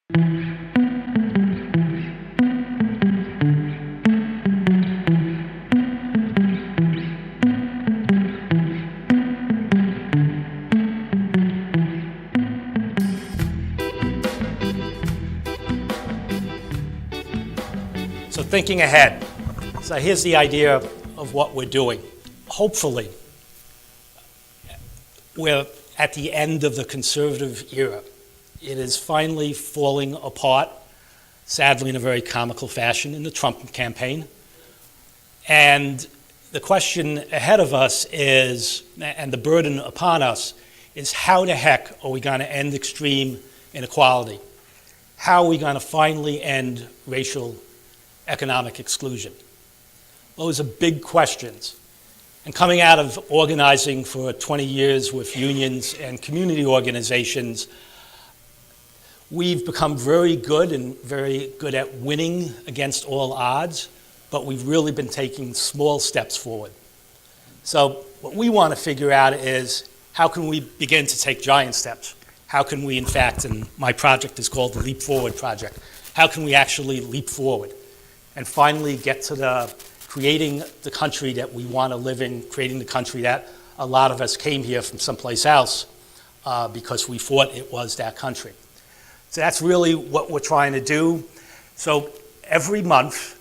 So thinking ahead, so here's the idea of what we're doing. Hopefully, we're at the end of the conservative era. It is finally falling apart, sadly in a very comical fashion, in the Trump campaign. And the question ahead of us is, and the burden upon us, is how the heck are we going to end extreme inequality? How are we going to finally end racial economic exclusion? Those are big questions. And coming out of organizing for 20 years with unions and community organizations, we've become very good at winning against all odds, but we've really been taking small steps forward. So what we want to figure out is, how can we begin to take giant steps? How can we, in fact, and my project is called the Leap Forward Project, how can we actually leap forward and finally get to creating the country that we want to live in, creating the country that a lot of us came here from someplace else because we thought it was that country. So that's really what we're trying to do. So every month,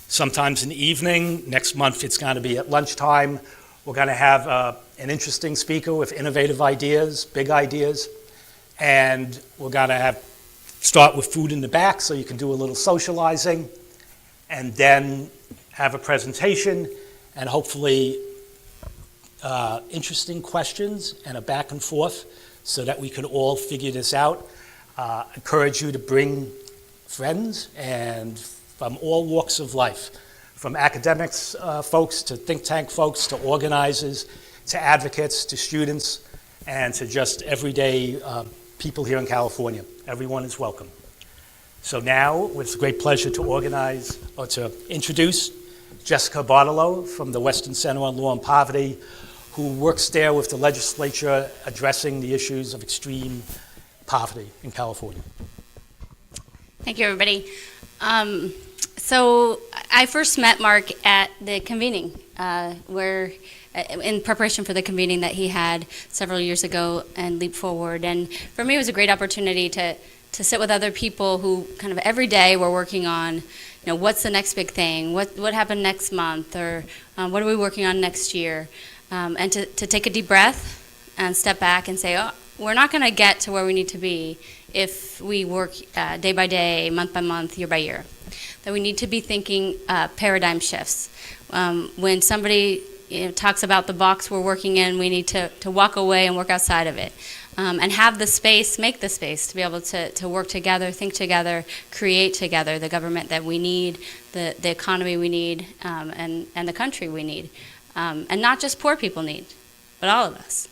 sometimes in the evening, next month it's going to be at lunchtime, we're going to have an interesting speaker with innovative ideas, big ideas, and we're going to start with food in the back so you can do a little socializing, and then have a presentation and hopefully interesting questions and a back and forth so that we can all figure this out. Encourage you to bring friends and from all walks of life, from academics folks to think tank folks to organizers to advocates to students and to just everyday people here in California. Everyone is welcome. So now, it's a great pleasure to introduce Jessica Bartholow from the Western Center on Law and Poverty, who works there with the legislature addressing the issues of extreme poverty in California. Thank you, everybody. So I first met Mark at the convening, where in preparation for the convening that he had several years ago and Leap Forward. And for me, it was a great opportunity to sit with other people who kind of every day were working on, what's the next big thing, what happened next month, or what are we working on next year, and to take a deep breath and step back and say, oh, we're not going to get to where we need to be if we work day by day, month by month, year by year. That we need to be thinking paradigm shifts. When somebody talks about the box we're working in, we need to walk away and work outside of it. And have the space, make the space to be able to work together, think together, create together the government that we need, the economy we need, and the country we need. And not just poor people need, but all of us.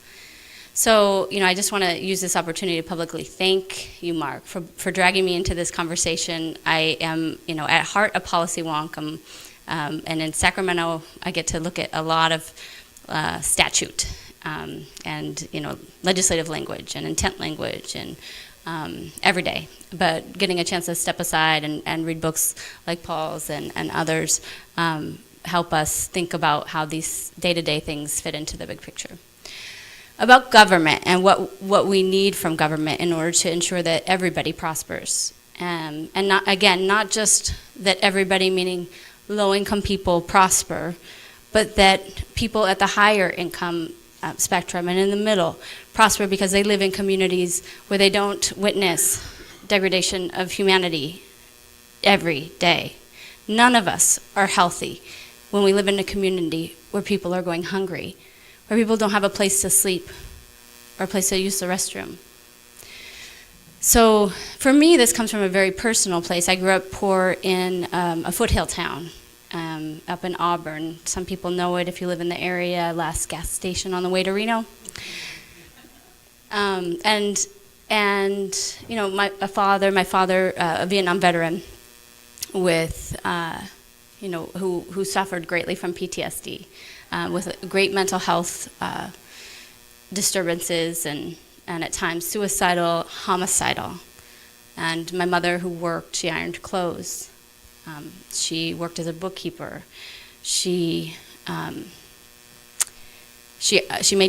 So, I just want to use this opportunity to publicly thank you, Mark, for dragging me into this conversation. I am, at heart a policy wonk. And in Sacramento, I get to look at a lot of statute. And legislative language and intent language and every day. But getting a chance to step aside and read books like Paul's and others help us think about how these day-to-day things fit into the big picture. About government and what we need from government in order to ensure that everybody prospers. And not just that everybody, meaning low-income people, prosper, but that people at the higher income spectrum and in the middle prosper because they live in communities where they don't witness degradation of humanity every day. None of us are healthy when we live in a community where people are going hungry, where people don't have a place to sleep or a place to use the restroom. So for me, this comes from a very personal place. I grew up poor in a foothill town. Up in Auburn. Some people know it if you live in the area, last gas station on the way to Reno. My father, a Vietnam veteran with, who suffered greatly from PTSD, with great mental health disturbances and at times suicidal, homicidal. And my mother, who worked, she ironed clothes. She worked as a bookkeeper. She made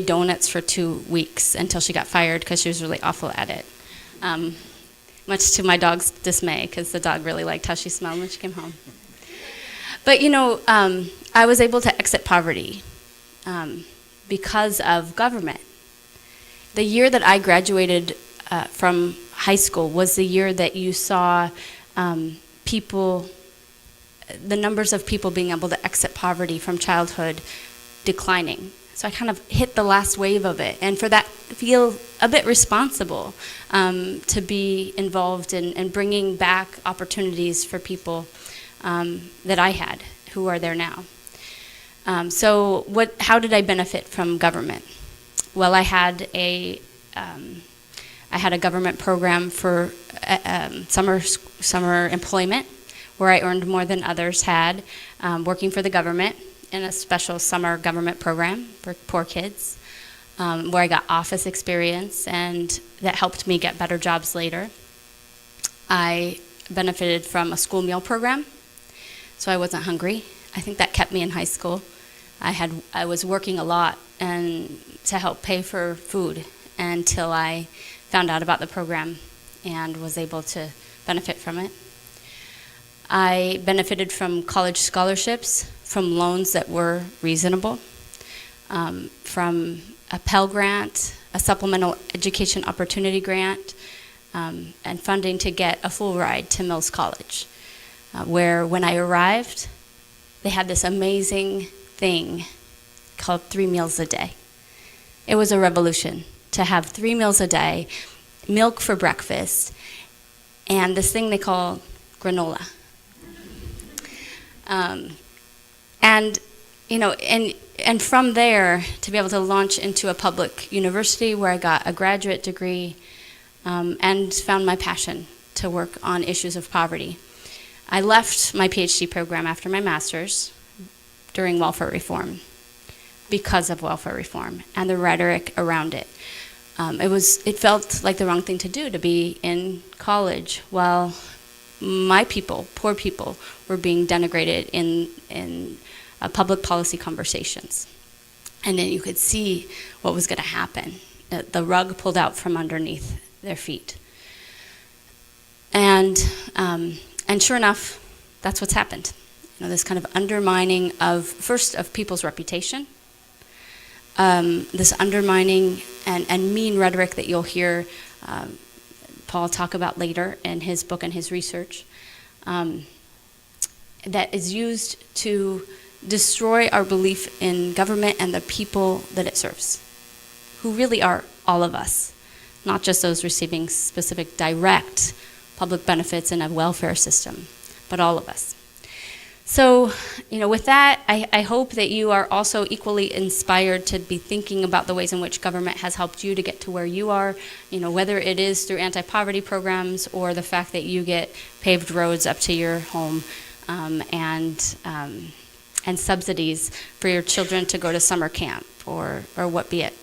donuts for 2 weeks until she got fired because she was really awful at it. Much to my dog's dismay, because the dog really liked how she smelled when she came home. But I was able to exit poverty because of government. The year that I graduated from high school was the year that you saw the numbers of people being able to exit poverty from childhood declining. So I kind of hit the last wave of it, and for that, feel a bit responsible to be involved in bringing back opportunities for people that I had, who are there now. How did I benefit from government? Well, I had a government program for summer employment, where I earned more than others had, working for the government in a special summer government program for poor kids, where I got office experience, and that helped me get better jobs later. I benefited from a school meal program, so I wasn't hungry. I think that kept me in high school. I was working a lot and to help pay for food until I found out about the program and was able to benefit from it. I benefited from college scholarships, from loans that were reasonable, from a Pell Grant, a Supplemental Education Opportunity Grant, and funding to get a full ride to Mills College, where when I arrived, they had this amazing thing called 3 meals a day. It was a revolution to have 3 meals a day, milk for breakfast, and this thing they call granola. And from there, to be able to launch into a public university where I got a graduate degree and found my passion to work on issues of poverty. I left my PhD program after my master's during welfare reform because of welfare reform and the rhetoric around it. It felt like the wrong thing to do, to be in college while my people, poor people, were being denigrated in public policy conversations. And then you could see what was going to happen. The rug pulled out from underneath their feet. And sure enough, that's what's happened. This kind of undermining of people's reputation, this undermining and mean rhetoric that you'll hear Paul talk about later in his book and his research, that is used to destroy our belief in government and the people that it serves, who really are all of us, not just those receiving specific direct public benefits in a welfare system, but all of us. So, with that, I hope that you are also equally inspired to be thinking about the ways in which government has helped you to get to where you are, whether it is through anti-poverty programs or the fact that you get paved roads up to your home and subsidies for your children to go to summer camp or what be it.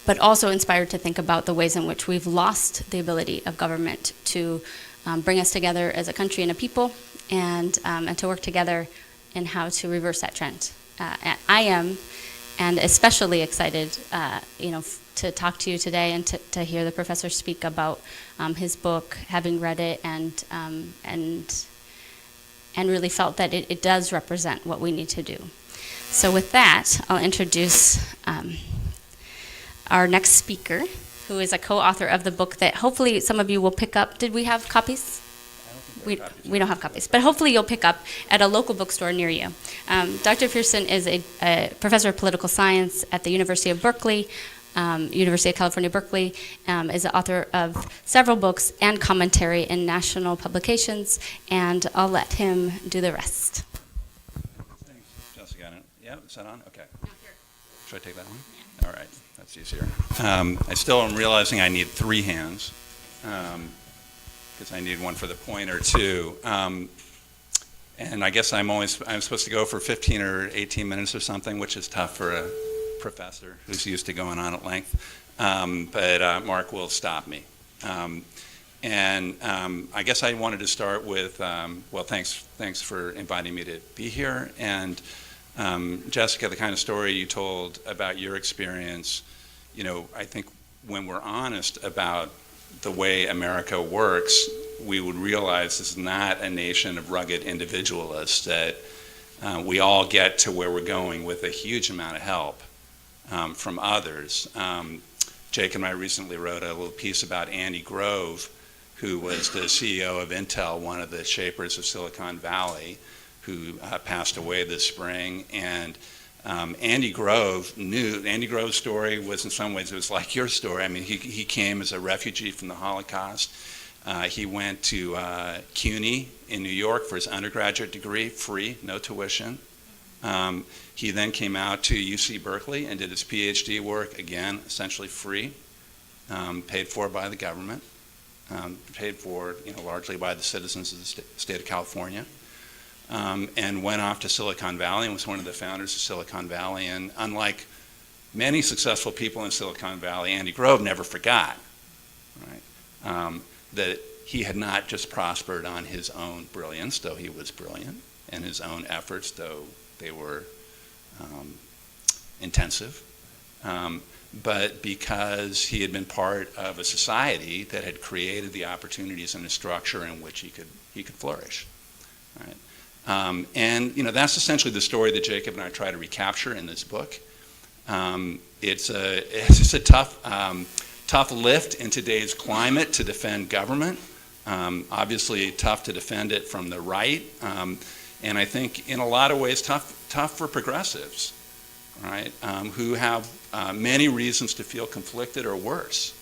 But also inspired to think about the ways in which we've lost the ability of government to bring us together as a country and a people, and to work together in how to reverse that trend. I am, and especially excited, to talk to you today and to hear the professor speak about his book, having read it, and really felt that it does represent what we need to do. So with that, I'll introduce our next speaker, who is a co-author of the book that hopefully some of you will pick up. Did we have copies? We don't have copies, but hopefully you'll pick up at a local bookstore near you. Dr. Pierson is a professor of political science at the University of Berkeley, University of California, Berkeley, is the author of several books and commentary in national publications, and I'll let him do the rest. Thanks, Jessica. Yeah, is that on? Okay. Should I take that one? Yeah. All right, that's easier. I still am realizing I need 3 hands. Because I need one for the pointer too. And I guess I'm supposed to go for 15 or 18 minutes or something, which is tough for a professor who's used to going on at length. But Mark will stop me. And I guess I wanted to start with, well, thanks for inviting me to be here. And Jessica, the kind of story you told about your experience, I think when we're honest about the way America works, we would realize this is not a nation of rugged individualists, that we all get to where we're going with a huge amount of help from others. Jake and I recently wrote a little piece about Andy Grove, who was the CEO of Intel, one of the shapers of Silicon Valley, who passed away this spring. And Andy Grove's story was, in some ways, it was like your story. I mean, he came as a refugee from the Holocaust. He went to CUNY in New York for his undergraduate degree, free, no tuition. He then came out to UC Berkeley and did his PhD work, again, essentially free, paid for by the government, paid for largely by the citizens of the state of California, and went off to Silicon Valley and was one of the founders of Silicon Valley. And unlike many successful people in Silicon Valley, Andy Grove never forgot, right, that he had not just prospered on his own brilliance, though he was brilliant, and his own efforts, though they were intensive, but because he had been part of a society that had created the opportunities and the structure in which he could flourish. Right? And that's essentially the story that Jacob and I try to recapture in this book. It's a tough lift in today's climate to defend government. Obviously tough to defend it from the right, and I think in a lot of ways tough for progressives, right? Who have many reasons to feel conflicted or worse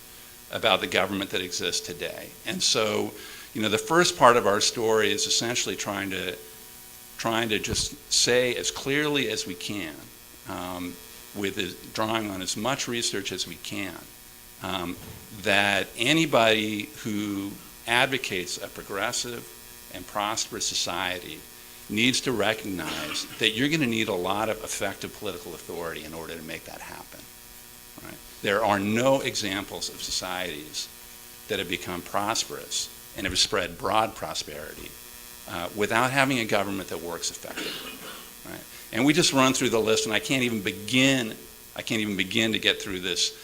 about the government that exists today. And so, the first part of our story is essentially trying to just say as clearly as we can, drawing on as much research as we can, that anybody who advocates a progressive and prosperous society needs to recognize that you're going to need a lot of effective political authority in order to make that happen. Right? There are no examples of societies that have become prosperous and have spread broad prosperity without having a government that works effectively. Right? And we just run through the list, and I can't even begin to get through this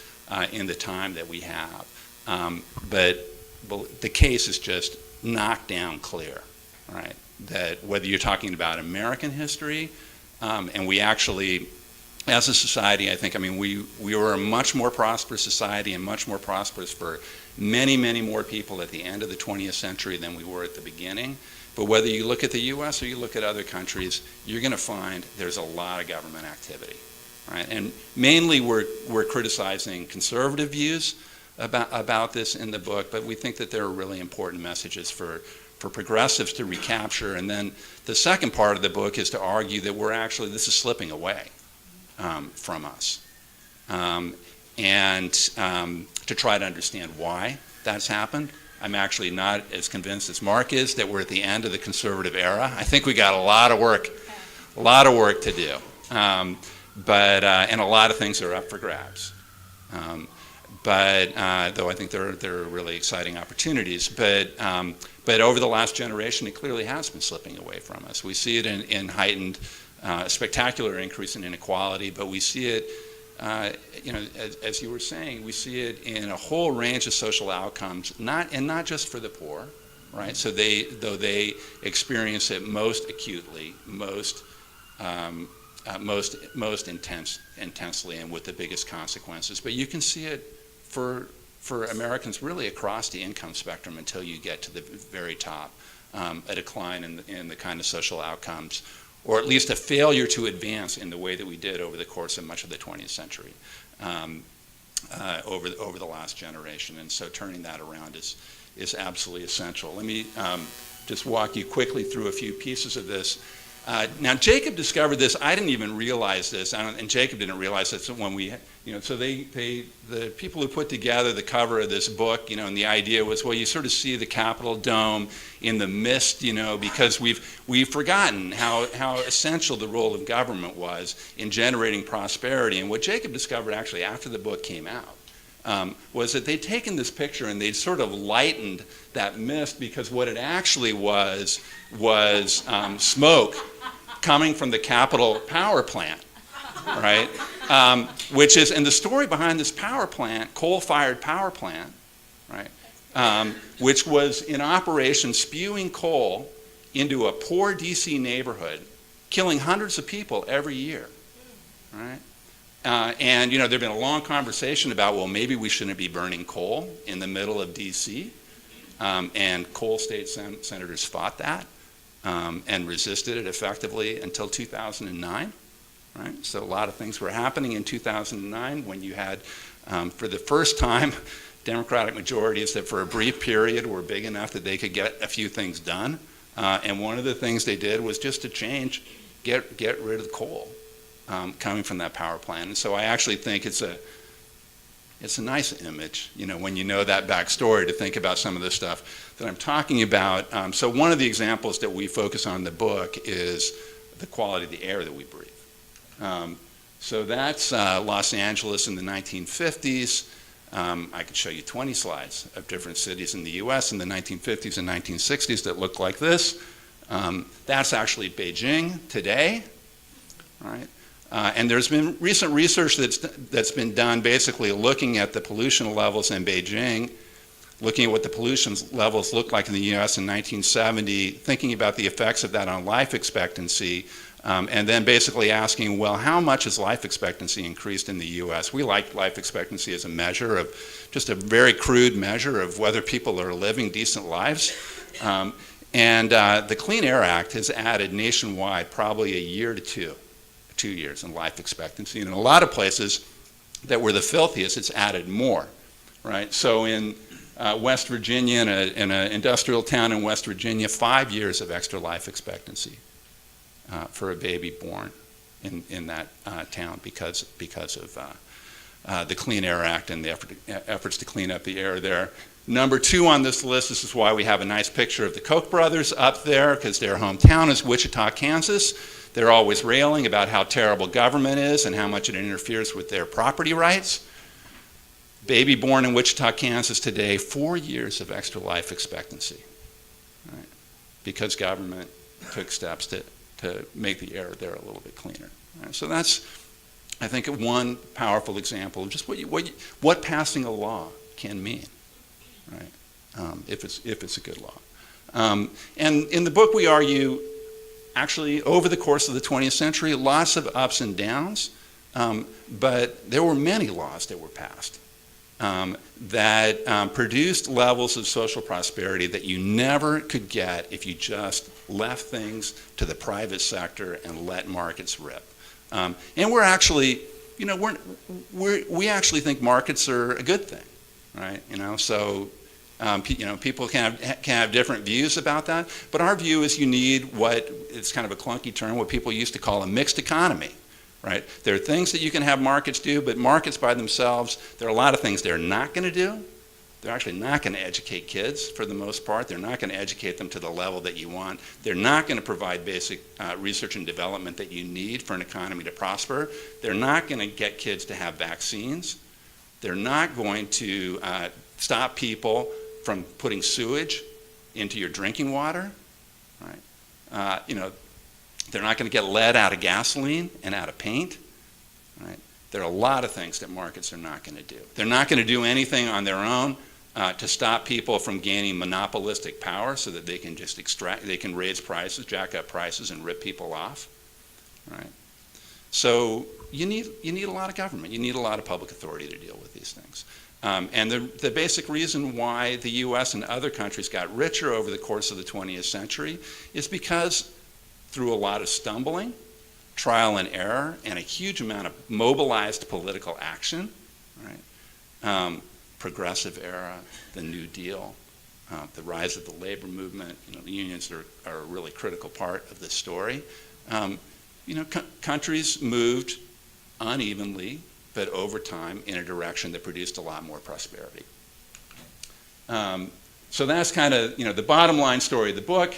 in the time that we have. But the case is just knocked down clear, right? That whether you're talking about American history, and we actually, as a society, we were a much more prosperous society and much more prosperous for many, many more people at the end of the 20th century than we were at the beginning. But whether you look at the US or you look at other countries, you're going to find there's a lot of government activity, right? And mainly we're criticizing conservative views about this in the book, but we think that there are really important messages for progressives to recapture. And then the second part of the book is to argue that this is slipping away from us, and to try to understand why that's happened. I'm actually not as convinced as Mark is that we're at the end of the conservative era. I think we got a lot of work to do, and a lot of things are up for grabs. But though I think there are really exciting opportunities, but over the last generation, it clearly has been slipping away from us. We see it in heightened, spectacular increase in inequality, but we see it, as you were saying, we see it in a whole range of social outcomes, not just for the poor, right? So though they experience it most acutely, most intensely, and with the biggest consequences. But you can see it for Americans really across the income spectrum until you get to the very top, a decline in the kind of social outcomes, or at least a failure to advance in the way that we did over the course of much of the 20th century, over the last generation. And so turning that around is absolutely essential. Let me just walk you quickly through a few pieces of this. Now, Jacob discovered this. I didn't even realize this, and Jacob didn't realize this when we, so the people who put together the cover of this book, and the idea was, well, you sort of see the Capitol dome in the mist, because we've forgotten how essential the role of government was in generating prosperity. And what Jacob discovered actually after the book came out, was that they'd taken this picture and they'd sort of lightened that mist, because what it actually was smoke coming from the Capitol power plant, right? Which is, and the story behind this power plant, coal-fired power plant, right, which was in operation spewing coal into a poor DC neighborhood, killing hundreds of people every year, right? And there had been a long conversation about, well, maybe we shouldn't be burning coal in the middle of DC, and coal state senators fought that and resisted it effectively until 2009. Right? So a lot of things were happening in 2009 when you had, for the first time, Democratic majorities that for a brief period were big enough that they could get a few things done. And one of the things they did was just to get rid of the coal coming from that power plant. And so I actually think it's a nice image, when you know that backstory, to think about some of the stuff that I'm talking about. So one of the examples that we focus on in the book is the quality of the air that we breathe. So that's Los Angeles in the 1950s. I could show you 20 slides of different cities in the US in the 1950s and 1960s that looked like this. That's actually Beijing today, right? And there's been recent research that's been done basically looking at the pollution levels in Beijing, looking at what the pollution levels looked like in the US in 1970, thinking about the effects of that on life expectancy, and then basically asking, well, how much has life expectancy increased in the US? We like life expectancy as a measure of, just a very crude measure of whether people are living decent lives. And the Clean Air Act has added nationwide probably a year to 2 years in life expectancy. And in a lot of places that were the filthiest, it's added more, right? So in West Virginia, in an industrial town in West Virginia, 5 years of extra life expectancy for a baby born in that town because of the Clean Air Act and the efforts to clean up the air there. Number 2 on this list, this is why we have a nice picture of the Koch brothers up there, because their hometown is Wichita, Kansas. They're always railing about how terrible government is and how much it interferes with their property rights. Baby born in Wichita, Kansas today, 4 years of extra life expectancy, right? Because government took steps to make the air there a little bit cleaner. Right? So that's, I think, one powerful example of just what passing a law can mean, right? If it's a good law. And in the book we argue, actually, over the course of the 20th century, lots of ups and downs, but there were many laws that were passed that produced levels of social prosperity that you never could get if you just left things to the private sector and let markets rip. And we're actually, we actually think markets are a good thing, right? So people can have different views about that, but our view is you need it's kind of a clunky term, what people used to call a mixed economy, right? There are things that you can have markets do, but markets by themselves, there are a lot of things they're not going to do. They're actually not going to educate kids for the most part. They're not going to educate them to the level that you want. They're not going to provide basic research and development that you need for an economy to prosper. They're not going to get kids to have vaccines. They're not going to stop people from putting sewage into your drinking water, right? They're not going to get lead out of gasoline and out of paint, right? There are a lot of things that markets are not going to do. They're not going to do anything on their own to stop people from gaining monopolistic power so that they can just they can raise prices, jack up prices, and rip people off, right? So you need a lot of government. You need a lot of public authority to deal with these things. And the basic reason why the US and other countries got richer over the course of the 20th century is because through a lot of stumbling, trial and error, and a huge amount of mobilized political action, right? Progressive era, the New Deal, the rise of the labor movement, the unions are a really critical part of this story. Countries moved unevenly, but over time in a direction that produced a lot more prosperity. So that's kind of the bottom line story of the book.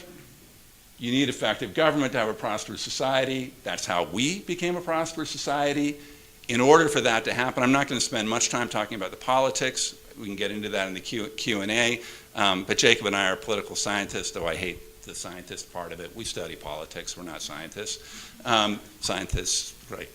You need effective government to have a prosperous society. That's how we became a prosperous society. In order for that to happen, I'm not going to spend much time talking about the politics. We can get into that in the Q&A. But Jacob and I are political scientists, though I hate the scientist part of it. We study politics. We're not scientists. Scientists, right,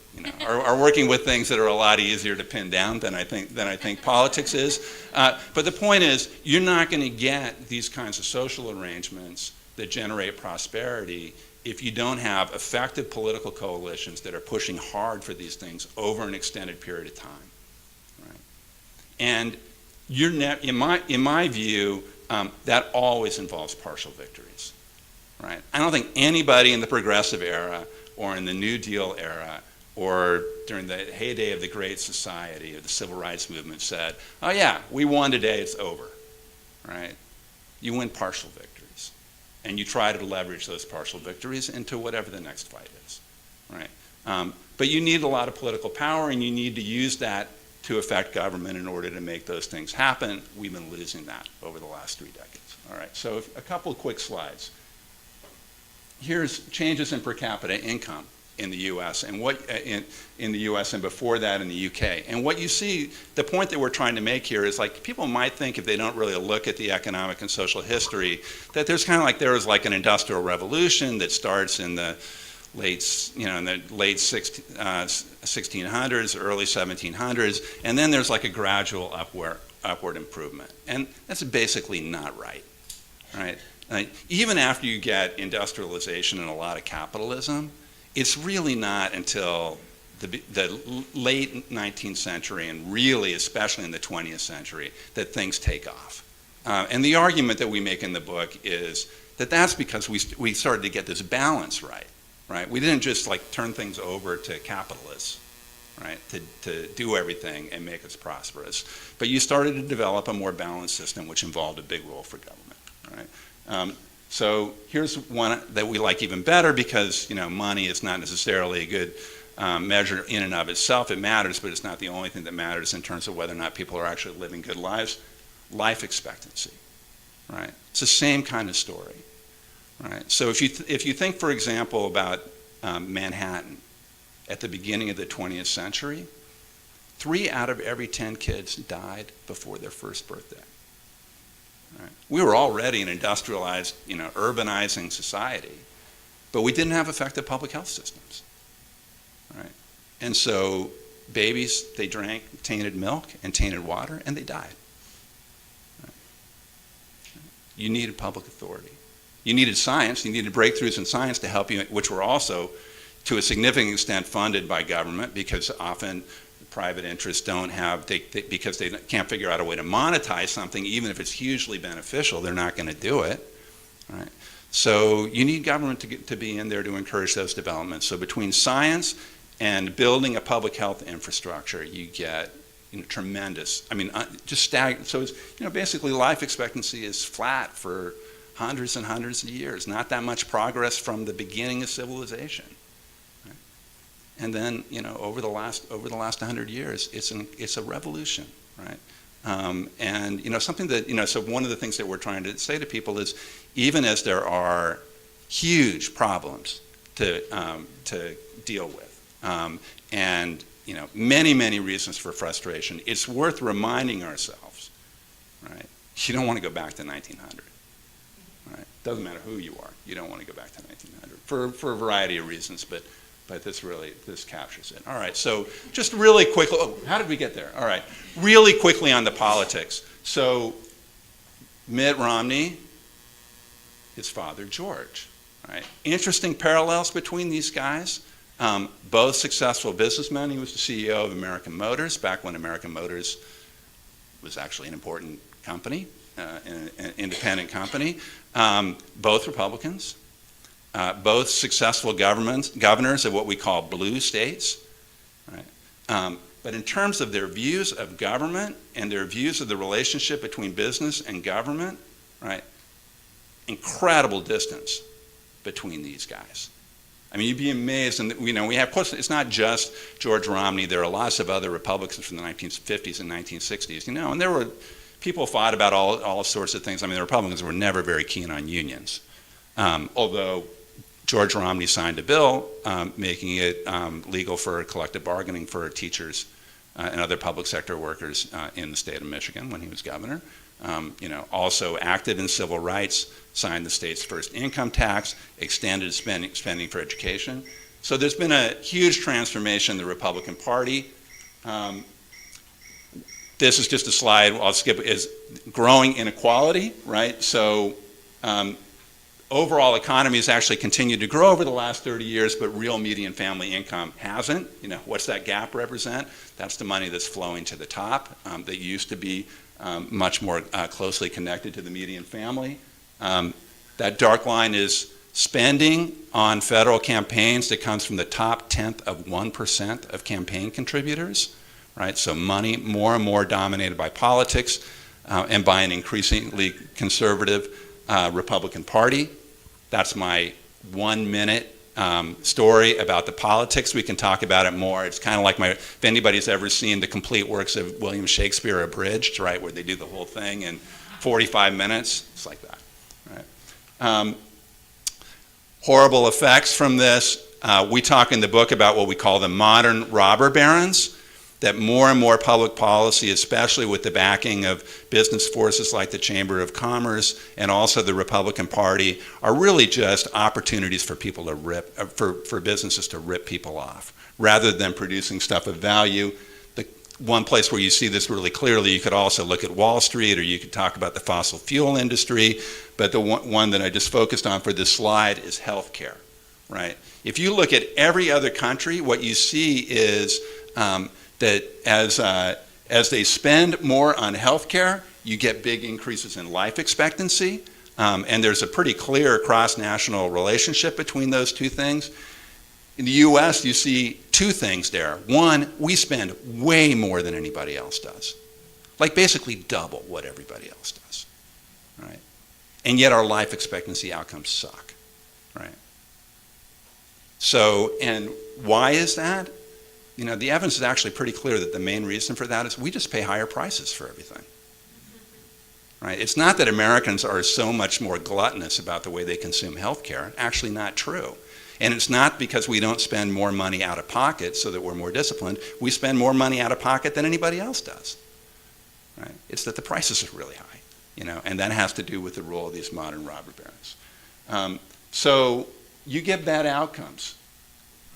are working with things that are a lot easier to pin down than I think politics is. But the point is, you're not going to get these kinds of social arrangements that generate prosperity if you don't have effective political coalitions that are pushing hard for these things over an extended period of time. Right? And in my view, that always involves partial victories. Right? I don't think anybody in the progressive era or in the New Deal era or during the heyday of the Great Society or the Civil Rights Movement said, oh yeah, we won today, it's over. Right? You win partial victories. And you try to leverage those partial victories into whatever the next fight is. Right? But you need a lot of political power, and you need to use that to affect government in order to make those things happen. We've been losing that over the last 3 decades. All right, so a couple of quick slides. Here's changes in per capita income in the U.S. and what in the U.S. and before that in the U.K. And what you see, the point that we're trying to make here is like people might think if they don't really look at the economic and social history that there's kind of like there was like an industrial revolution that starts in the late 1600s, early 1700s, and then there's like a gradual upward improvement. And that's basically not right. Right? Even after you get industrialization and a lot of capitalism, it's really not until the late 19th century and really especially in the 20th century that things take off. And the argument that we make in the book is that that's because we started to get this balance right. We didn't just like turn things over to capitalists, right, to do everything and make us prosperous. But you started to develop a more balanced system which involved a big role for government. Right? So here's one that we like even better because money is not necessarily a good measure in and of itself. It matters, but it's not the only thing that matters in terms of whether or not people are actually living good lives. Life expectancy, right? It's the same kind of story, right? So if you think, for example, about Manhattan at the beginning of the 20th century, 3 out of every 10 kids died before their first birthday. Right. We were already an industrialized, urbanizing society, but we didn't have effective public health systems. Right? And so babies, they drank tainted milk and tainted water, and they died. Right? You needed public authority. You needed science. You needed breakthroughs in science to help you, which were also, to a significant extent, funded by government because often private interests don't have, because they can't figure out a way to monetize something, even if it's hugely beneficial, they're not going to do it. Right? So you need government to be in there to encourage those developments. So between science and building a public health infrastructure, you get tremendous, just staggering. So it's, basically life expectancy is flat for hundreds and hundreds of years, not that much progress from the beginning of civilization. And then, over the last 100 years, it's a revolution, right? And something that so one of the things that we're trying to say to people is, even as there are huge problems to deal with, and many reasons for frustration, it's worth reminding ourselves, right? You don't want to go back to 1900, right? Doesn't matter who you are, you don't want to go back to 1900 for a variety of reasons, but this captures it. All right, so just really quickly, how did we get there? All right, really quickly on the politics. So Mitt Romney, his father George, right? Interesting parallels between these guys. Both successful businessmen. He was the CEO of American Motors back when American Motors was actually an important company, an independent company. Both Republicans. Both successful governors of what we call blue states. Right? But in terms of their views of government and their views of the relationship between business and government, right? Incredible distance between these guys. You'd be amazed, and we have, it's not just George Romney, there are lots of other Republicans from the 1950s and 1960s, and there were, people fought about all sorts of things. The Republicans were never very keen on unions. Although George Romney signed a bill making it legal for collective bargaining for teachers and other public sector workers in the state of Michigan when he was governor. Also acted in civil rights, signed the state's first income tax, extended spending for education. So there's been a huge transformation in the Republican Party. This is just a slide, I'll skip, is growing inequality, right? So overall economy has actually continued to grow over the last 30 years, but real median family income hasn't. What's that gap represent? That's the money that's flowing to the top that used to be much more closely connected to the median family. That dark line is spending on federal campaigns that comes from the top 10th of 1% of campaign contributors, right? So money more and more dominated by politics and by an increasingly conservative Republican Party. That's my 1 minute story about the politics. We can talk about it more. It's kind of like if anybody's ever seen the complete works of William Shakespeare abridged, right, where they do the whole thing in 45 minutes. It's like that, right? Horrible effects from this. We talk in the book about what we call the modern robber barons, that more and more public policy, especially with the backing of business forces like the Chamber of Commerce and also the Republican Party, are really just opportunities for people to for businesses to rip people off, rather than producing stuff of value. The one place where you see this really clearly, you could also look at Wall Street, or you could talk about the fossil fuel industry, but the one that I just focused on for this slide is healthcare, right? If you look at every other country, what you see is that as they spend more on healthcare, you get big increases in life expectancy, and there's a pretty clear cross-national relationship between those two things. In the U.S., you see two things there. One, we spend way more than anybody else does, like basically double what everybody else does, right? And yet our life expectancy outcomes suck, right? So, and why is that? The evidence is actually pretty clear that the main reason for that is we just pay higher prices for everything, right? It's not that Americans are so much more gluttonous about the way they consume healthcare. Actually not true. And it's not because we don't spend more money out of pocket so that we're more disciplined. We spend more money out of pocket than anybody else does, right? It's that the prices are really high, and that has to do with the role of these modern robber barons. So you get bad outcomes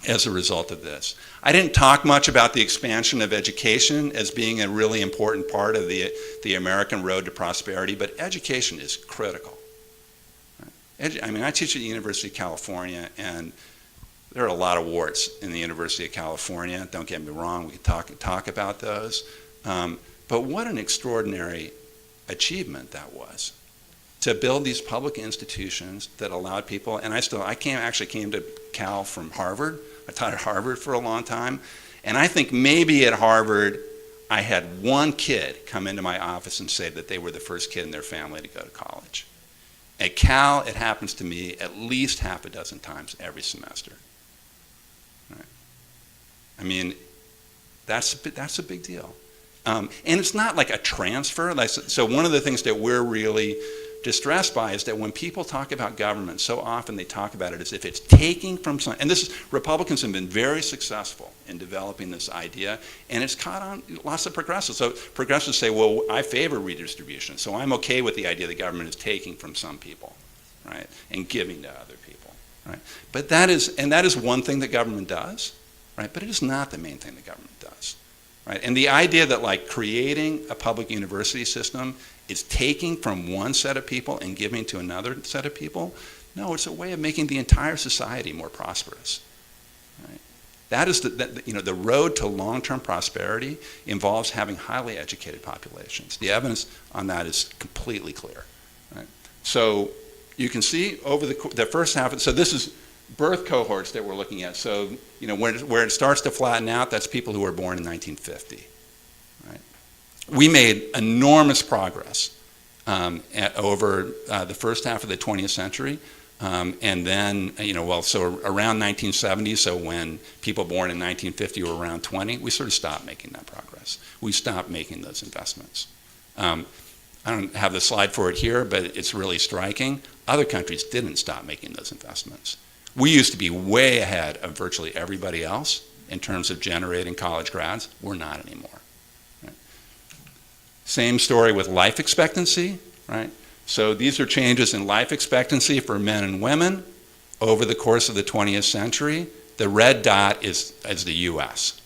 as a result of this. I didn't talk much about the expansion of education as being a really important part of the American road to prosperity, but education is critical. I teach at the University of California, and there are a lot of warts in the University of California. Don't get me wrong, we can talk about those. But what an extraordinary achievement that was, to build these public institutions that allowed people, and I actually came to Cal from Harvard. I taught at Harvard for a long time, and I think maybe at Harvard I had one kid come into my office and say that they were the first kid in their family to go to college. At Cal, it happens to me at least half a dozen times every semester. Right? That's a big deal. And it's not like a transfer. So one of the things that we're really distressed by is that when people talk about government, so often they talk about it as if it's taking from some, and Republicans have been very successful in developing this idea, and it's caught on lots of progressives. So progressives say, well, I favor redistribution, so I'm okay with the idea the government is taking from some people, right, and giving to other people, right? But that is one thing that government does, right, but it is not the main thing the government does, right? And the idea that creating a public university system is taking from one set of people and giving to another set of people. No, it's a way of making the entire society more prosperous. Right? That is the road to long-term prosperity involves having highly educated populations. The evidence on that is completely clear. Right? So you can see over the first half. So this is birth cohorts that we're looking at. So where it starts to flatten out, that's people who were born in 1950. We made enormous progress over the first half of the 20th century, and then, so around 1970, so when people born in 1950 were around 20, we sort of stopped making that progress. We stopped making those investments. I don't have the slide for it here, but it's really striking. Other countries didn't stop making those investments. We used to be way ahead of virtually everybody else in terms of generating college grads. We're not anymore. Right? Same story with life expectancy, right? So these are changes in life expectancy for men and women over the course of the 20th century. The red dot is the US,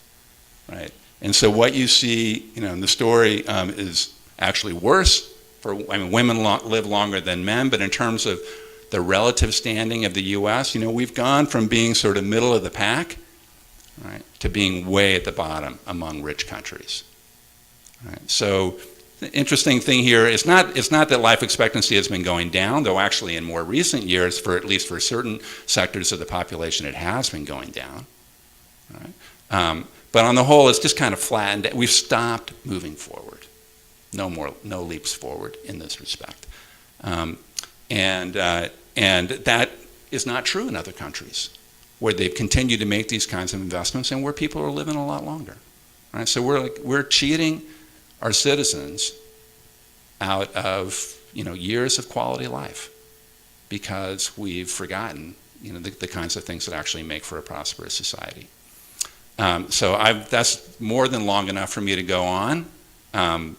right? And so what you see, in the story is actually worse. Women live longer than men, but in terms of the relative standing of the U.S., we've gone from being sort of middle of the pack, right, to being way at the bottom among rich countries. Right? So the interesting thing here is it's not that life expectancy has been going down, though actually in more recent years, at least for certain sectors of the population, it has been going down. Right? But on the whole, it's just kind of flattened. We've stopped moving forward. No leaps forward in this respect. And that is not true in other countries, where they've continued to make these kinds of investments and where people are living a lot longer. Right? So we're cheating our citizens out of years of quality life because we've forgotten the kinds of things that actually make for a prosperous society. So that's more than long enough for me to go on. I'm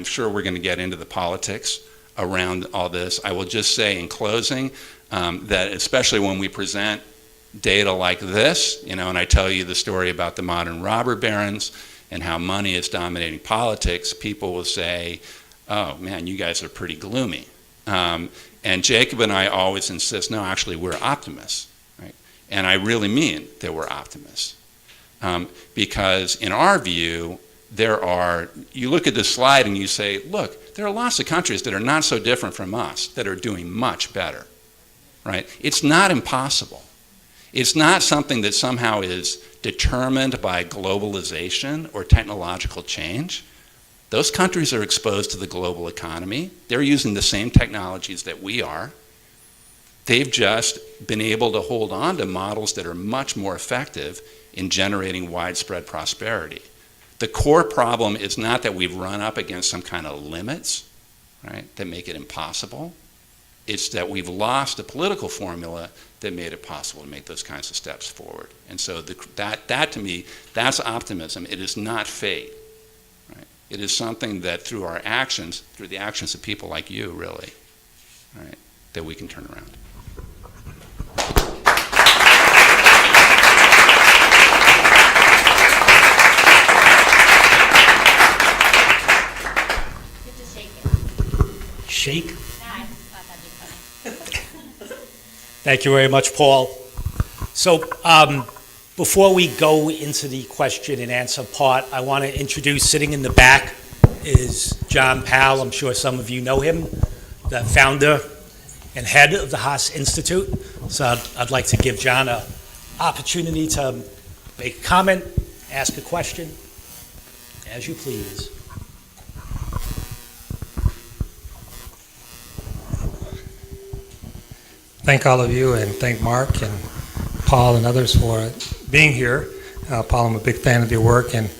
sure we're going to get into the politics around all this. I will just say in closing that especially when we present data like this, and I tell you the story about the modern robber barons and how money is dominating politics, people will say, oh man, you guys are pretty gloomy. And Jacob and I always insist, no, actually we're optimists. Right? And I really mean that we're optimists. Because in our view, you look at this slide and you say, look, there are lots of countries that are not so different from us that are doing much better, right? It's not impossible. It's not something that somehow is determined by globalization or technological change. Those countries are exposed to the global economy. They're using the same technologies that we are. They've just been able to hold on to models that are much more effective in generating widespread prosperity. The core problem is not that we've run up against some kind of limits, right, that make it impossible. It's that we've lost the political formula that made it possible to make those kinds of steps forward. And so that to me, that's optimism. It is not fate. Right? It is something that through our actions, through the actions of people like you, really, right, that we can turn around. Shake. Thank you very much, Paul. So before we go into the question and answer part, I want to introduce, sitting in the back is John Powell. I'm sure some of you know him, the founder and head of the Haas Institute. So I'd like to give John an opportunity to make a comment, ask a question, as you please. Thank all of you, and thank Mark and Paul and others for being here. Paul, I'm a big fan of your work, and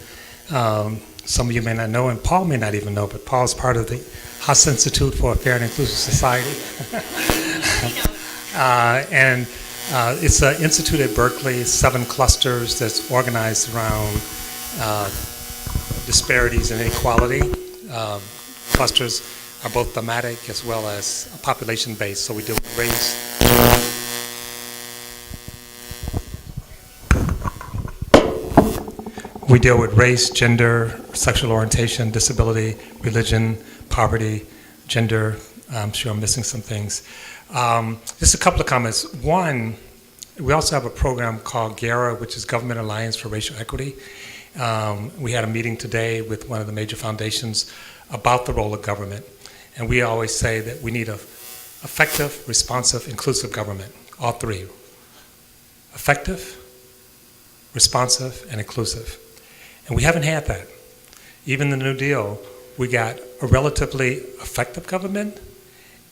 some of you may not know, and Paul may not even know, but Paul's part of the Haas Institute for a Fair and Inclusive Society. And it's an institute at Berkeley, 7 clusters that's organized around disparities and inequality. Clusters are both thematic as well as population-based, so we deal with race. We deal with race, gender, sexual orientation, disability, religion, poverty, gender. I'm sure I'm missing some things. Just a couple of comments. One, we also have a program called GARA, which is Government Alliance for Racial Equity. We had a meeting today with one of the major foundations about the role of government. And we always say that we need an effective, responsive, inclusive government, all three. Effective, responsive, and inclusive. And we haven't had that. Even in the New Deal, we got a relatively effective government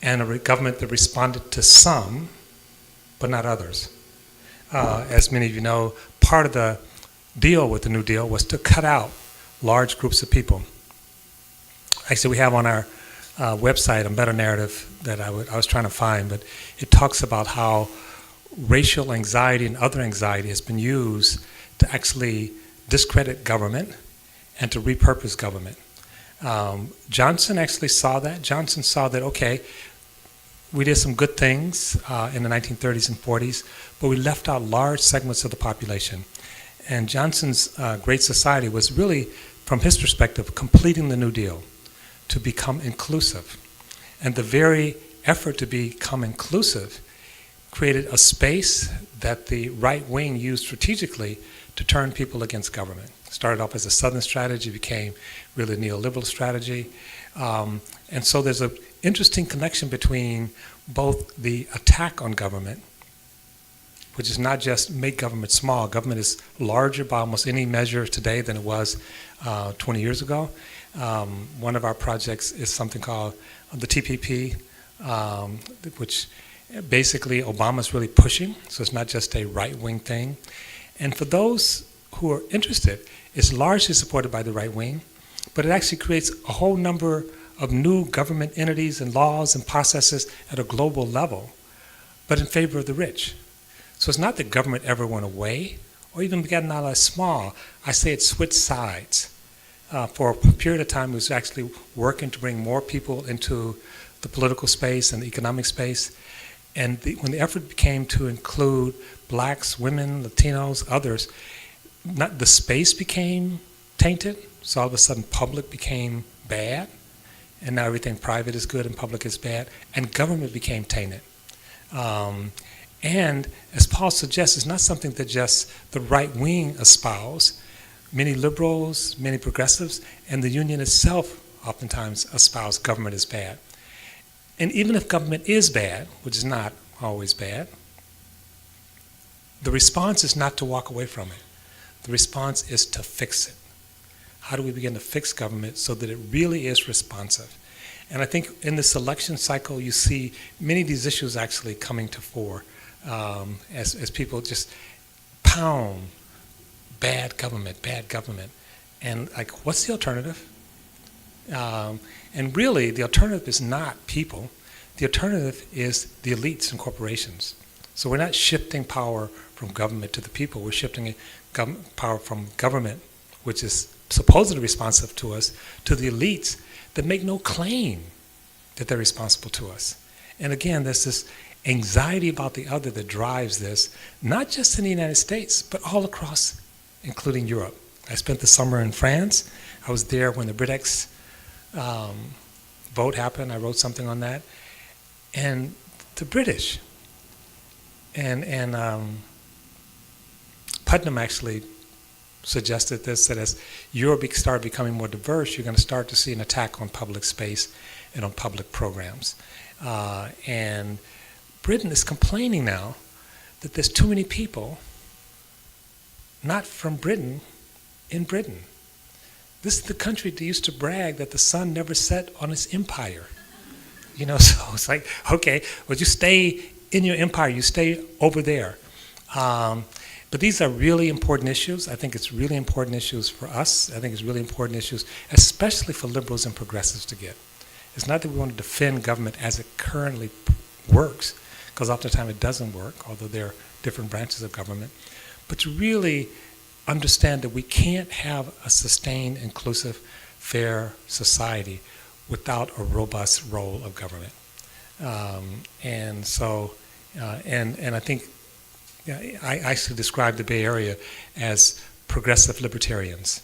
and a government that responded to some, but not others. As many of you know, part of the deal with the New Deal was to cut out large groups of people. Actually, we have on our website a meta-narrative that I was trying to find, but it talks about how racial anxiety and other anxiety has been used to actually discredit government and to repurpose government. Johnson actually saw that. Johnson saw that, okay, we did some good things in the 1930s and 40s, but we left out large segments of the population. And Johnson's Great Society was really, from his perspective, completing the New Deal to become inclusive. And the very effort to become inclusive created a space that the right wing used strategically to turn people against government. Started off as a Southern strategy, became really a neoliberal strategy. And so there's an interesting connection between both the attack on government, which is not just make government small. Government is larger by almost any measure today than it was 20 years ago. One of our projects is something called the TPP, which basically Obama's really pushing, so it's not just a right-wing thing. And for those who are interested, it's largely supported by the right wing, but it actually creates a whole number of new government entities and laws and processes at a global level, but in favor of the rich. So it's not that government ever went away or even gotten out of small. I say it switched sides. For a period of time, it was actually working to bring more people into the political space and the economic space. And when the effort became to include blacks, women, Latinos, others, the space became tainted. So all of a sudden, public became bad. And now everything private is good and public is bad. And government became tainted. And as Paul suggests, it's not something that just the right wing espouse. Many liberals, many progressives, and the union itself oftentimes espouse government is bad. And even if government is bad, which is not always bad, the response is not to walk away from it. The response is to fix it. How do we begin to fix government so that it really is responsive? And I think in this election cycle, you see many of these issues actually coming to fore as people just pound bad government. And like, what's the alternative? And really, the alternative is not people. The alternative is the elites and corporations. So we're not shifting power from government to the people. We're shifting power from government, which is supposedly responsive to us, to the elites that make no claim that they're responsible to us. And again, there's this anxiety about the other that drives this, not just in the United States, but all across, including Europe. I spent the summer in France. I was there when the Brexit vote happened. I wrote something on that. And the British, and Putnam actually suggested this, that as Europe started becoming more diverse, you're going to start to see an attack on public space and on public programs. And Britain is complaining now that there's too many people not from Britain in Britain. This is the country that used to brag that the sun never set on its empire. You know, so it's like, okay, well, you stay in your empire, you stay over there. But these are really important issues. I think it's really important issues for us. I think it's really important issues, especially for liberals and progressives to get. It's not that we want to defend government as it currently works, because oftentimes it doesn't work, although there are different branches of government, but to really understand that we can't have a sustained, inclusive, fair society without a robust role of government. And so, and I think, I actually describe the Bay Area as progressive libertarians,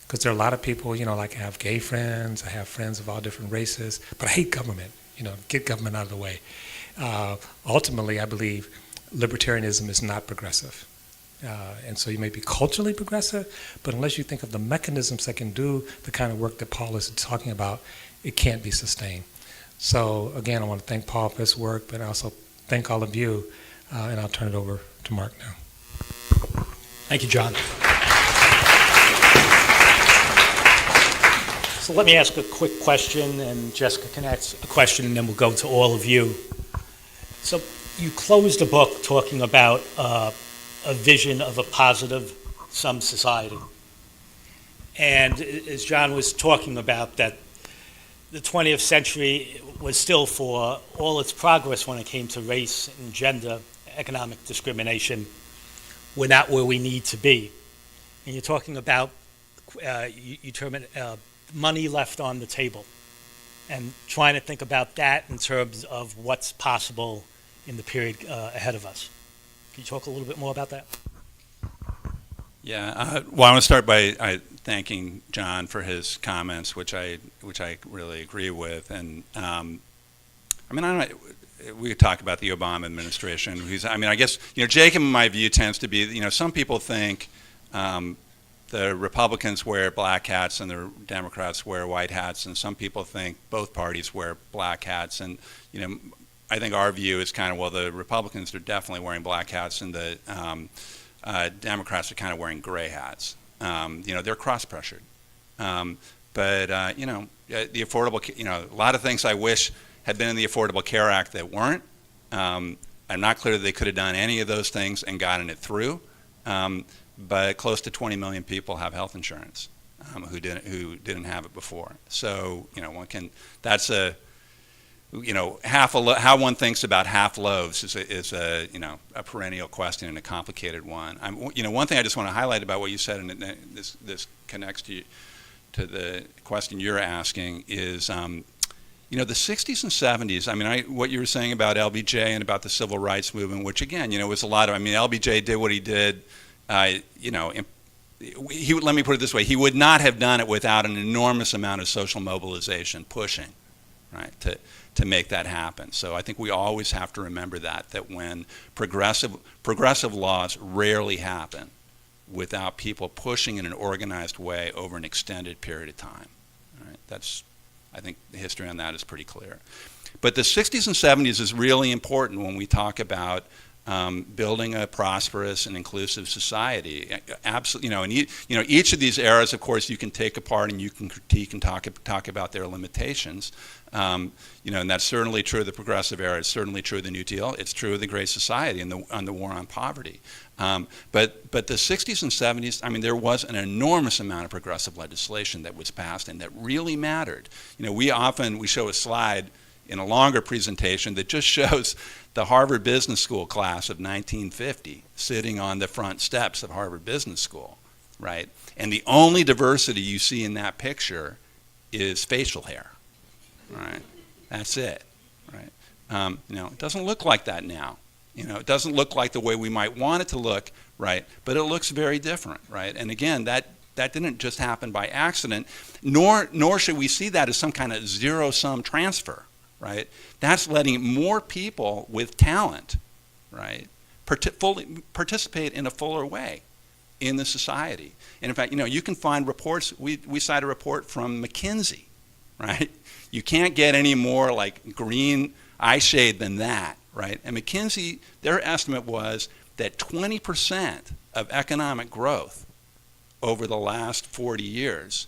because there are a lot of people, you know, like I have gay friends, I have friends of all different races, but I hate government, you know, get government out of the way. Ultimately, I believe libertarianism is not progressive. And so you may be culturally progressive, but unless you think of the mechanisms that can do the kind of work that Paul is talking about, it can't be sustained. So again, I want to thank Paul for his work, but I also thank all of you, and I'll turn it over to Mark now. Thank you, John. So let me ask a quick question, and Jessica can ask a question, and then we'll go to all of you. So you closed the book talking about a vision of a positive sum society. And as John was talking about, that the 20th century was still, for all its progress when it came to race and gender economic discrimination, we're not where we need to be. And you're talking about, you term it money left on the table, and trying to think about that in terms of what's possible in the period ahead of us. Can you talk a little bit more about that? Yeah, well, I want to start by thanking John for his comments, which I really agree with. And I mean, I don't know, we could talk about the Obama administration. I guess, Jacob, in my view, tends to be, some people think the Republicans wear black hats and the Democrats wear white hats, and some people think both parties wear black hats. And, I think our view is kind of, well, the Republicans are definitely wearing black hats, and the Democrats are kind of wearing gray hats. They're cross-pressured. The affordable, a lot of things I wish had been in the Affordable Care Act that weren't. I'm not clear that they could have done any of those things and gotten it through. But close to 20 million people have health insurance who didn't have it before. So, that's a, how one thinks about half loaves is a perennial question and a complicated one. One thing I just want to highlight about what you said, and this connects to the question you're asking, is the 60s and 70s. What you were saying about LBJ and about the civil rights movement, which again, was a lot of. LBJ did what he did. Let me put it this way: he would not have done it without an enormous amount of social mobilization pushing, right, to make that happen. So I think we always have to remember that when progressive laws rarely happen without people pushing in an organized way over an extended period of time. Right? I think the history on that is pretty clear. But the 60s and 70s is really important when we talk about building a prosperous and inclusive society. Absolutely, and each of these eras, of course, you can take apart and you can critique and talk about their limitations. And that's certainly true of the progressive era. It's certainly true of the New Deal. It's true of the Great Society and the war on poverty. But the 60s and 70s, there was an enormous amount of progressive legislation that was passed and that really mattered. We show a slide in a longer presentation that just shows the Harvard Business School class of 1950 sitting on the front steps of Harvard Business School, right? And the only diversity you see in that picture is facial hair, right? That's it, right? It doesn't look like that now. It doesn't look like the way we might want it to look, right? But it looks very different, right? And again, that didn't just happen by accident, nor should we see that as some kind of zero-sum transfer. Right? That's letting more people with talent, right, fully participate in a fuller way in the society. And in fact, you can find reports. We cite a report from McKinsey, right? You can't get any more like green eye shade than that, right? And McKinsey, their estimate was that 20% of economic growth over the last 40 years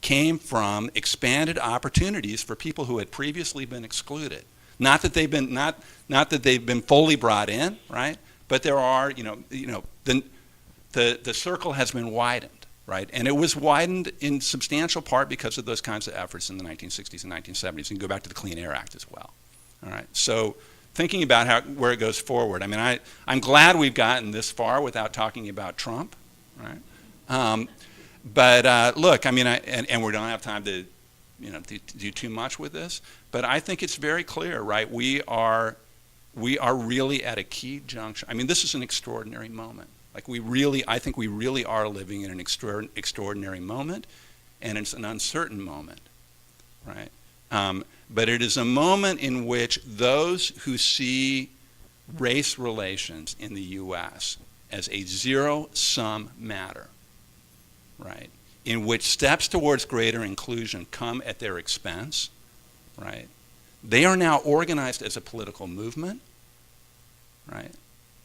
came from expanded opportunities for people who had previously been excluded. Not that they've been fully brought in, right? But there are, the circle has been widened, right? And it was widened in substantial part because of those kinds of efforts in the 1960s and 1970s. You can go back to the Clean Air Act as well. All right. So thinking about where it goes forward, I'm glad we've gotten this far without talking about Trump, right? But look, and we don't have time to, to do too much with this. But I think it's very clear, right? We are really at a key junction. This is an extraordinary moment. I think we really are living in an extraordinary moment, and it's an uncertain moment, right? But it is a moment in which those who see race relations in the U.S. as a zero-sum matter, right, in which steps towards greater inclusion come at their expense, right? They are now organized as a political movement, right?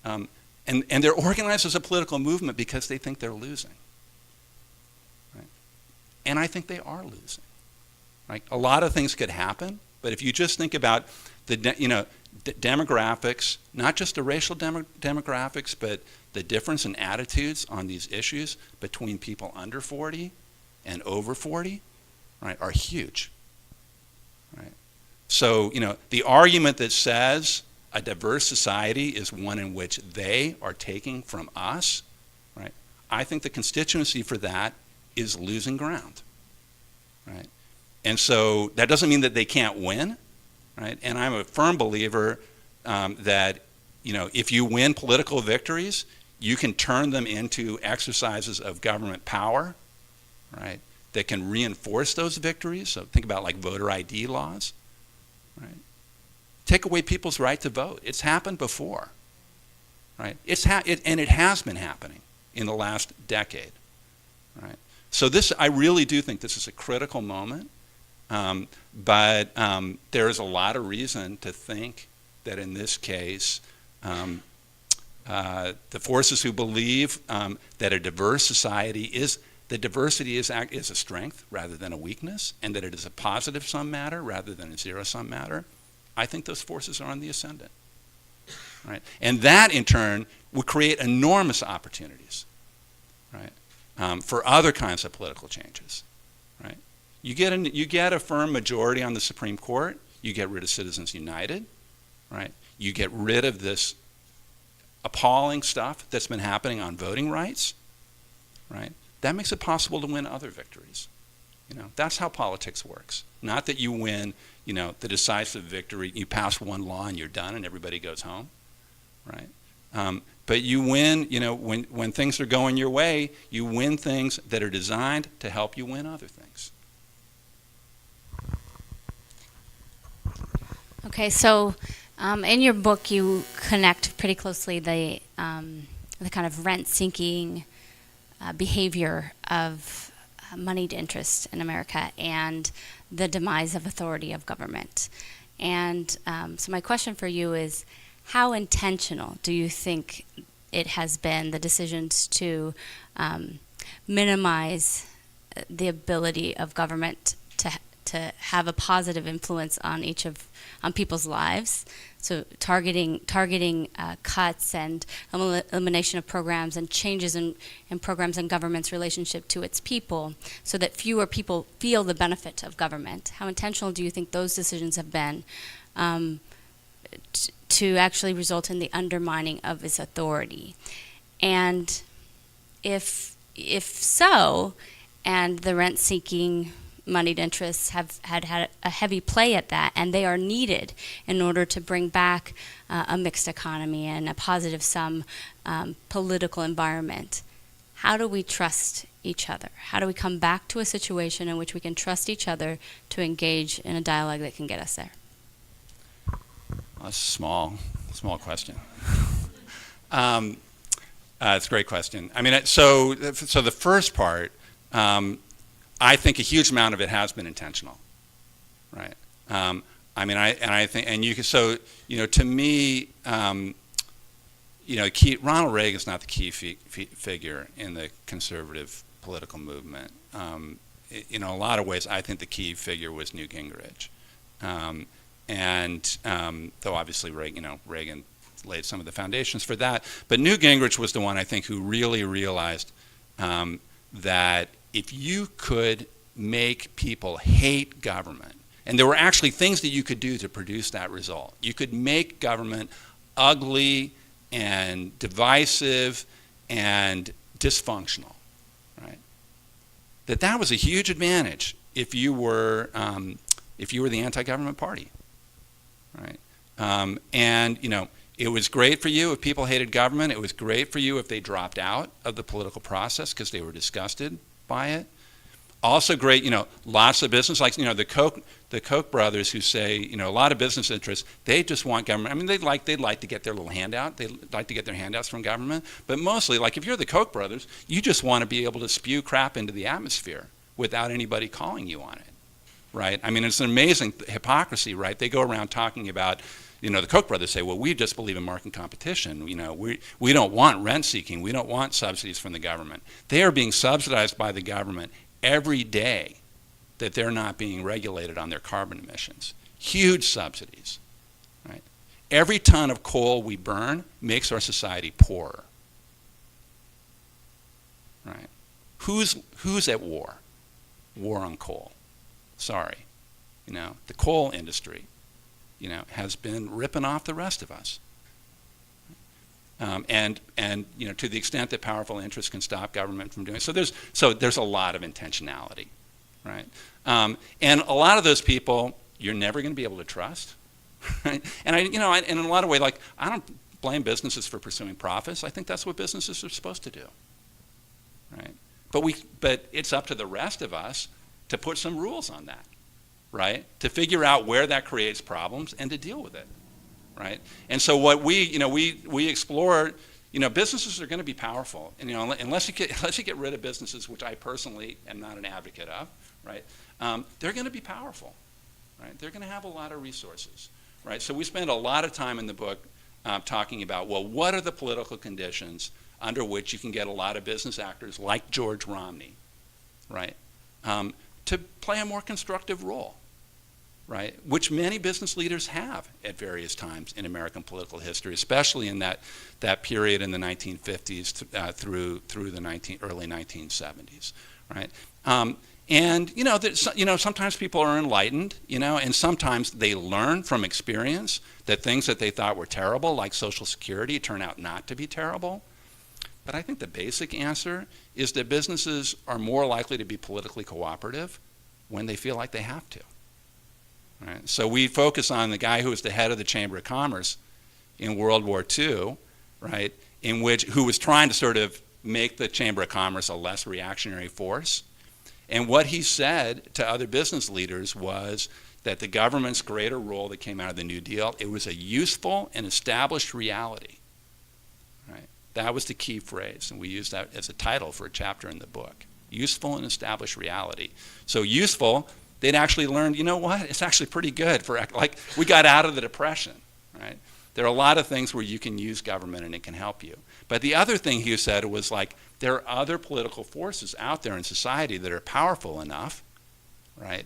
And they're organized as a political movement because they think they're losing, right? And I think they are losing, right? A lot of things could happen, but if you just think about the demographics, not just the racial demographics, but the difference in attitudes on these issues between people under 40 and over 40, right, are huge, right? So, the argument that says a diverse society is one in which they are taking from us, right? I think the constituency for that is losing ground, right? And so that doesn't mean that they can't win, right? And I'm a firm believer that, if you win political victories, you can turn them into exercises of government power, right, that can reinforce those victories. So think about like voter ID laws, right? Take away people's right to vote. It's happened before, right? And it has been happening in the last decade, right? So I really do think this is a critical moment, but there is a lot of reason to think that in this case, the forces who believe that a diverse society that diversity is a strength rather than a weakness, and that it is a positive-sum matter rather than a zero-sum matter, I think those forces are on the ascendant, right? And that, in turn, would create enormous opportunities, right, for other kinds of political changes, right? You get a firm majority on the Supreme Court, you get rid of Citizens United, right? You get rid of this appalling stuff that's been happening on voting rights, right? That makes it possible to win other victories. That's how politics works. Not that you win, the decisive victory, you pass one law and you're done and everybody goes home, right? But you win, when things are going your way, you win things that are designed to help you win other things. Okay, so in your book, you connect pretty closely the kind of rent-seeking behavior of moneyed interest in America and the demise of authority of government. And so my question for you is, how intentional do you think it has been, the decisions to minimize the ability of government to have a positive influence on people's lives? So targeting cuts and elimination of programs and changes in programs and government's relationship to its people so that fewer people feel the benefit of government. How intentional do you think those decisions have been to actually result in the undermining of its authority? And if so, and the rent-seeking moneyed interests have had a heavy play at that, and they are needed in order to bring back a mixed economy and a positive-sum political environment. How do we trust each other? How do we come back to a situation in which we can trust each other to engage in a dialogue that can get us there? That's a small question. It's a great question. I mean, so the first part, I think a huge amount of it has been intentional, right? I think, and you can, so, to me, Ronald Reagan is not the key figure in the conservative political movement. In a lot of ways, I think the key figure was Newt Gingrich. Though obviously Reagan laid some of the foundations for that, but Newt Gingrich was the one, I think, who really realized that if you could make people hate government, and there were actually things that you could do to produce that result. You could make government ugly and divisive and dysfunctional, right? That was a huge advantage if you were the anti-government party, right? It was great for you if people hated government. It was great for you if they dropped out of the political process because they were disgusted by it. Also great, lots of business, like, the Koch brothers who say, a lot of business interests, they just want government. I mean, they'd like to get their little handout. They'd like to get their handouts from government. But mostly, like, if you're the Koch brothers, you just want to be able to spew crap into the atmosphere without anybody calling you on it, right? I mean, it's an amazing hypocrisy, right? They go around talking about, the Koch brothers say, well, we just believe in market competition. We don't want rent seeking. We don't want subsidies from the government. They are being subsidized by the government every day that they're not being regulated on their carbon emissions. Huge subsidies, right? Every ton of coal we burn makes our society poorer, right? Who's at war? War on coal. Sorry, the coal industry. has been ripping off the rest of us. And to the extent that powerful interests can stop government from doing so, there's a lot of intentionality, right? And a lot of those people you're never going to be able to trust, right? And and in a lot of ways, like, I don't blame businesses for pursuing profits. I think that's what businesses are supposed to do, right? But it's up to the rest of us to put some rules on that, right? To figure out where that creates problems and to deal with it. Right? And so what we explore, businesses are going to be powerful, and unless you get rid of businesses, which I personally am not an advocate of, right? They're going to be powerful, right? They're going to have a lot of resources, right? So we spend a lot of time in the book talking about, well, what are the political conditions under which you can get a lot of business actors like George Romney, right, to play a more constructive role. Right, which many business leaders have at various times in American political history, especially in that period in the 1950s through the early 1970s, right? And sometimes people are enlightened, and sometimes they learn from experience that things that they thought were terrible, like Social Security, turn out not to be terrible. But I think the basic answer is that businesses are more likely to be politically cooperative when they feel like they have to. Right? So we focus on the guy who was the head of the Chamber of Commerce in World War II, right, who was trying to sort of make the Chamber of Commerce a less reactionary force. And what he said to other business leaders was that the government's greater role that came out of the New Deal, it was a useful and established reality. Right? That was the key phrase, and we used that as a title for a chapter in the book. Useful and established reality. So useful, they'd actually learned, it's actually pretty good like, we got out of the Depression, right? There are a lot of things where you can use government and it can help you. But the other thing he said was, like, there are other political forces out there in society that are powerful enough, right,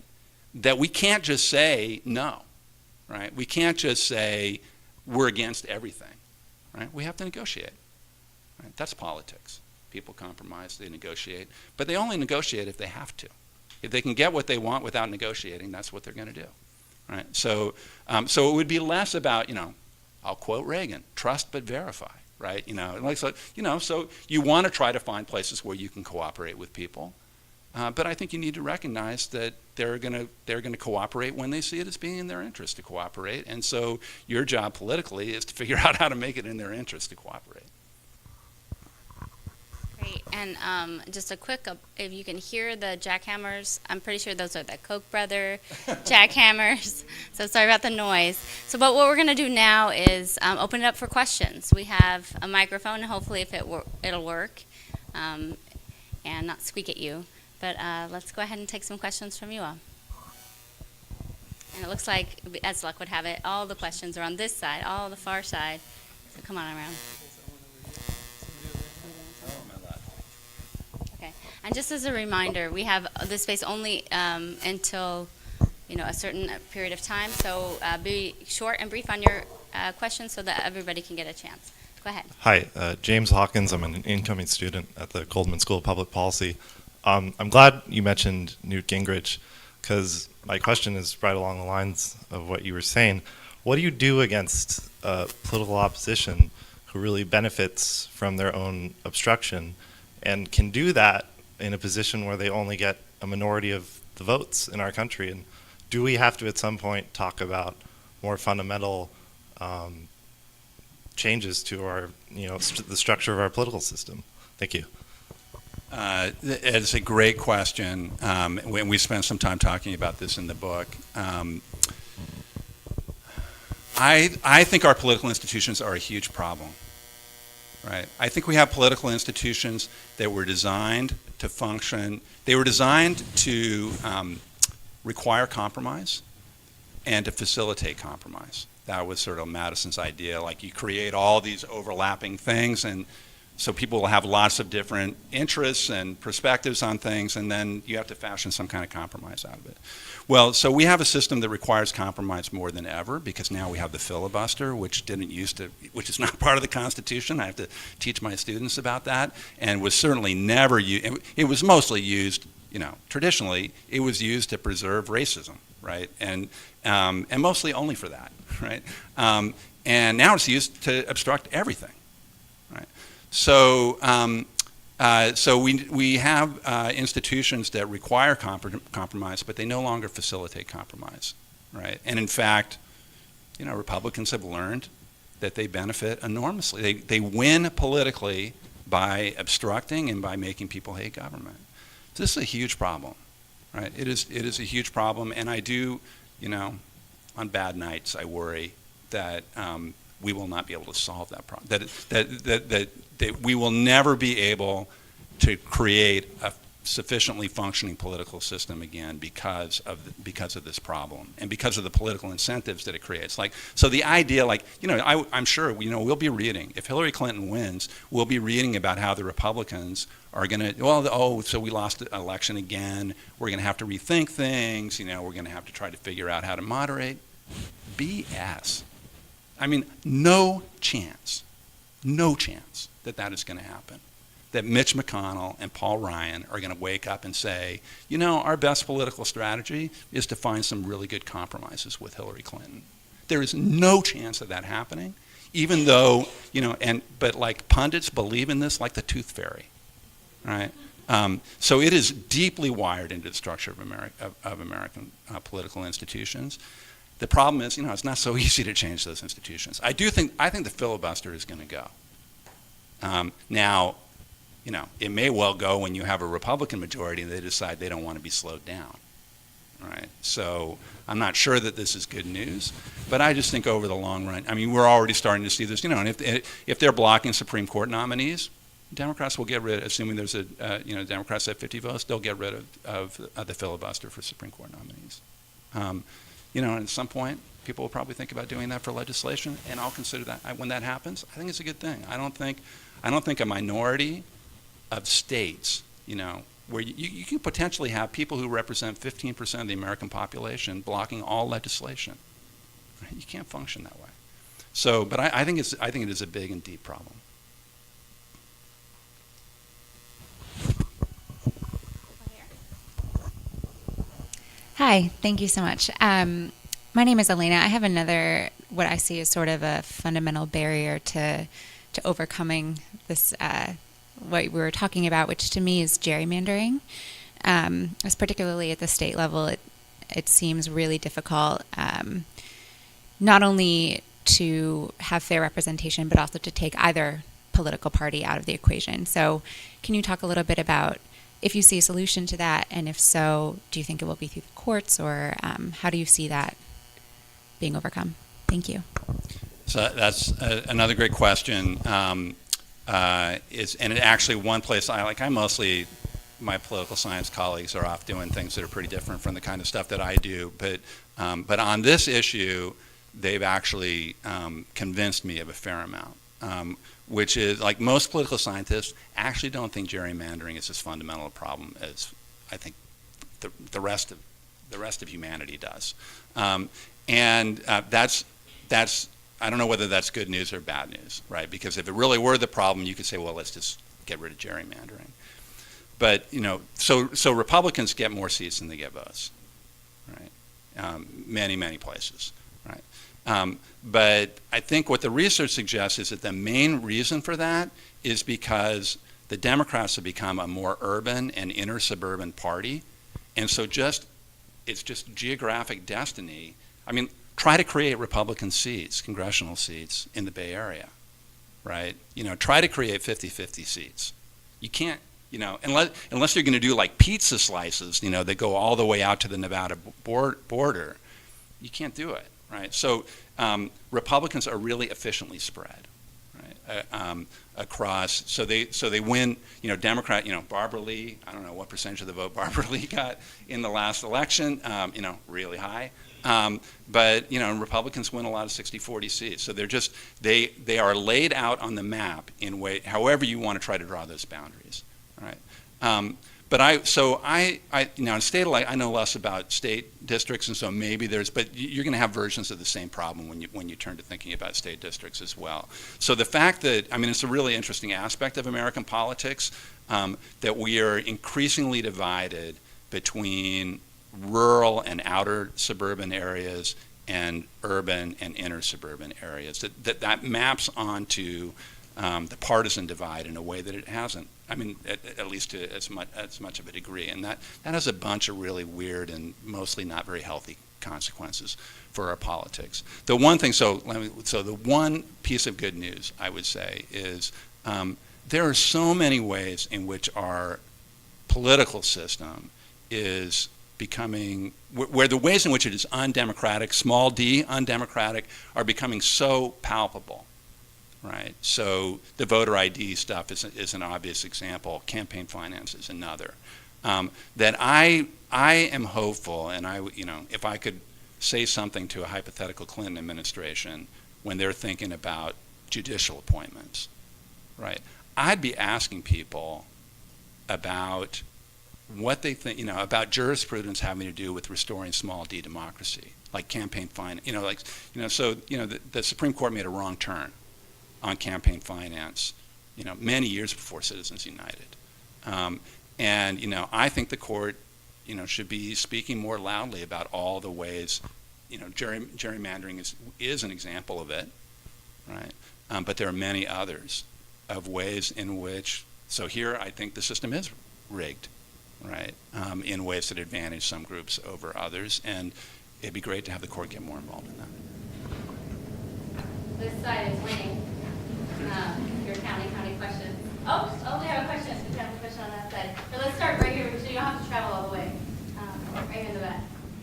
that we can't just say no, right? We can't just say we're against everything, right? We have to negotiate, right? That's politics. People compromise, they negotiate, but they only negotiate if they have to. If they can get what they want without negotiating, that's what they're going to do, right? So it would be less about, I'll quote Reagan, trust but verify, right? So you want to try to find places where you can cooperate with people, but I think you need to recognize that they're going to cooperate when they see it as being in their interest to cooperate, and so your job politically is to figure out how to make it in their interest to cooperate. Great. And just a quick, if you can hear the jackhammers, I'm pretty sure those are the Koch brother jackhammers. So sorry about the noise. So but what we're going to do now is open it up for questions. We have a microphone, hopefully if it'll work and not squeak at you. But let's go ahead and take some questions from you all. And it looks like, as luck would have it, all the questions are on this side, all the far side. So come on around. And just as a reminder, we have this space only until a certain period of time. So be short and brief on your questions so that everybody can get a chance. Go ahead. Hi, James Hawkins. I'm an incoming student at the Goldman School of Public Policy. I'm glad you mentioned Newt Gingrich, because my question is right along the lines of what you were saying. What do you do against political opposition who really benefits from their own obstruction and can do that in a position where they only get a minority of the votes in our country? And do we have to at some point talk about more fundamental changes to our, the structure of our political system? Thank you. It's a great question. We spent some time talking about this in the book. I think our political institutions are a huge problem. Right. I think we have political institutions that were designed to function. They were designed to require compromise and to facilitate compromise. That was sort of Madison's idea. Like, you create all these overlapping things, and so people will have lots of different interests and perspectives on things, and then you have to fashion some kind of compromise out of it. Well, so we have a system that requires compromise more than ever, because now we have the filibuster, which is not part of the Constitution. I have to teach my students about that, and was certainly never used. It was mostly used, traditionally, it was used to preserve racism, right? And mostly only for that, right? And now it's used to obstruct everything, right? So we have institutions that require compromise, but they no longer facilitate compromise, right? And in fact, Republicans have learned that they benefit enormously. They win politically by obstructing and by making people hate government. This is a huge problem, right? It is a huge problem, and I do, on bad nights, I worry that we will not be able to solve that problem. That we will never be able to create a sufficiently functioning political system again because of this problem and because of the political incentives that it creates. So the idea, I'm sure we'll be reading, if Hillary Clinton wins, we'll be reading about how the Republicans are going to, so we lost the election again, we're going to have to rethink things, we're going to have to try to figure out how to moderate. BS. I mean, no chance that is going to happen. That Mitch McConnell and Paul Ryan are going to wake up and say, our best political strategy is to find some really good compromises with Hillary Clinton. There is no chance of that happening, even though, but pundits believe in this like the tooth fairy, right? So it is deeply wired into the structure of American political institutions. The problem is, it's not so easy to change those institutions. I think the filibuster is going to go. Now, it may well go when you have a Republican majority and they decide they don't want to be slowed down, right? So I'm not sure that this is good news, but I just think over the long run, we're already starting to see this, and if they're blocking Supreme Court nominees, Democrats will get rid, assuming there's Democrats have 50 votes, they'll get rid of the filibuster for Supreme Court nominees. And at some point, people will probably think about doing that for legislation, and I'll consider that. When that happens, I think it's a good thing. I don't think a minority of states, where you can potentially have people who represent 15% of the American population blocking all legislation. Right? You can't function that way. So, but I think it is a big and deep problem. Hi, thank you so much. My name is Elena. I have another, what I see as sort of a fundamental barrier to overcoming this, what we were talking about, which to me is gerrymandering. As particularly at the state level, it seems really difficult, not only to have fair representation, but also to take either political party out of the equation. So can you talk a little bit about if you see a solution to that, and if so, do you think it will be through the courts, or how do you see that being overcome? Thank you. So that's another great question. And it actually one place my political science colleagues are off doing things that are pretty different from the kind of stuff that I do. But on this issue, they've actually convinced me of a fair amount. Which is, like most political scientists, actually don't think gerrymandering is as fundamental a problem as I think the rest of humanity does. That's I don't know whether that's good news or bad news, right? Because if it really were the problem, you could say, well, let's just get rid of gerrymandering. But so Republicans get more seats than they get votes, right? Many places, right? But I think what the research suggests is that the main reason for that is because the Democrats have become a more urban and inner suburban party, and so it's just geographic destiny. Try to create Republican seats, congressional seats in the Bay Area, right? Try to create 50-50 seats. You can't, unless you're going to do like pizza slices, that go all the way out to the Nevada border, you can't do it. Right, so Republicans are really efficiently spread, right, across. So they win. Democrat. Barbara Lee. I don't know what percentage of the vote Barbara Lee got in the last election. Really high. But Republicans win a lot of 60-40 seats. So they are laid out on the map in way however you want to try to draw those boundaries, right? But in state, I know less about state districts, and so maybe but you're going to have versions of the same problem when you turn to thinking about state districts as well. So the fact that, it's a really interesting aspect of American politics, that we are increasingly divided between rural and outer suburban areas and urban and inner suburban areas. That maps onto the partisan divide in a way that it hasn't. I mean, at least to as much of a degree, and that has a bunch of really weird and mostly not very healthy consequences for our politics. The one thing, so the one piece of good news I would say is there are so many ways in which our political system is becoming, where the ways in which it is undemocratic, small d, undemocratic, are becoming so palpable, right? So the voter ID stuff is an obvious example. Campaign finance is another. That I am hopeful, and if I could say something to a hypothetical Clinton administration when they're thinking about judicial appointments, right? I'd be asking people about what they think, about jurisprudence having to do with restoring small d democracy, like campaign finance, the Supreme Court made a wrong turn on campaign finance, many years before Citizens United. And I think the court, should be speaking more loudly about all the ways, gerrymandering is an example of it, right? But there are many others of ways in which, so here I think the system is rigged, right? In ways that advantage some groups over others, and it'd be great to have the court get more involved in that. This side is winning. Your county questions. Oh, we have a question. We have a question on that side. So let's start right here, so you don't have to travel all the way. Right in the back.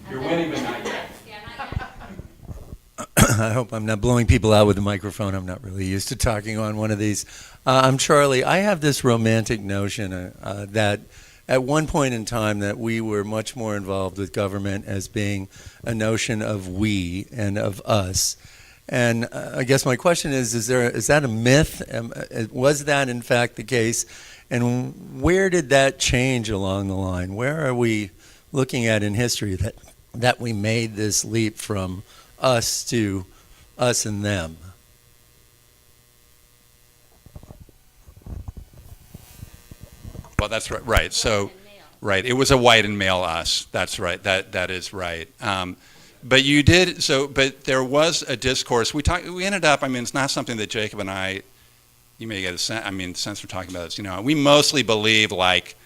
You're winning, but not yet. Yeah, not yet. I hope I'm not blowing people out with the microphone. I'm not really used to talking on one of these. I'm Charlie. I have this romantic notion that at one point in time that we were much more involved with government as being a notion of we and of us. And I guess my question is that a myth? Was that in fact the case? And where did that change along the line? Where are we looking at in history that we made this leap from us to us and them? Well, that's right. Right. So, right. It was a white and male us. That's right. That is right. But you did so. But there was a discourse. We ended up. I mean, it's not something that Jacob and I. You may get a sense. I mean, the sense we're talking about is, we mostly believe like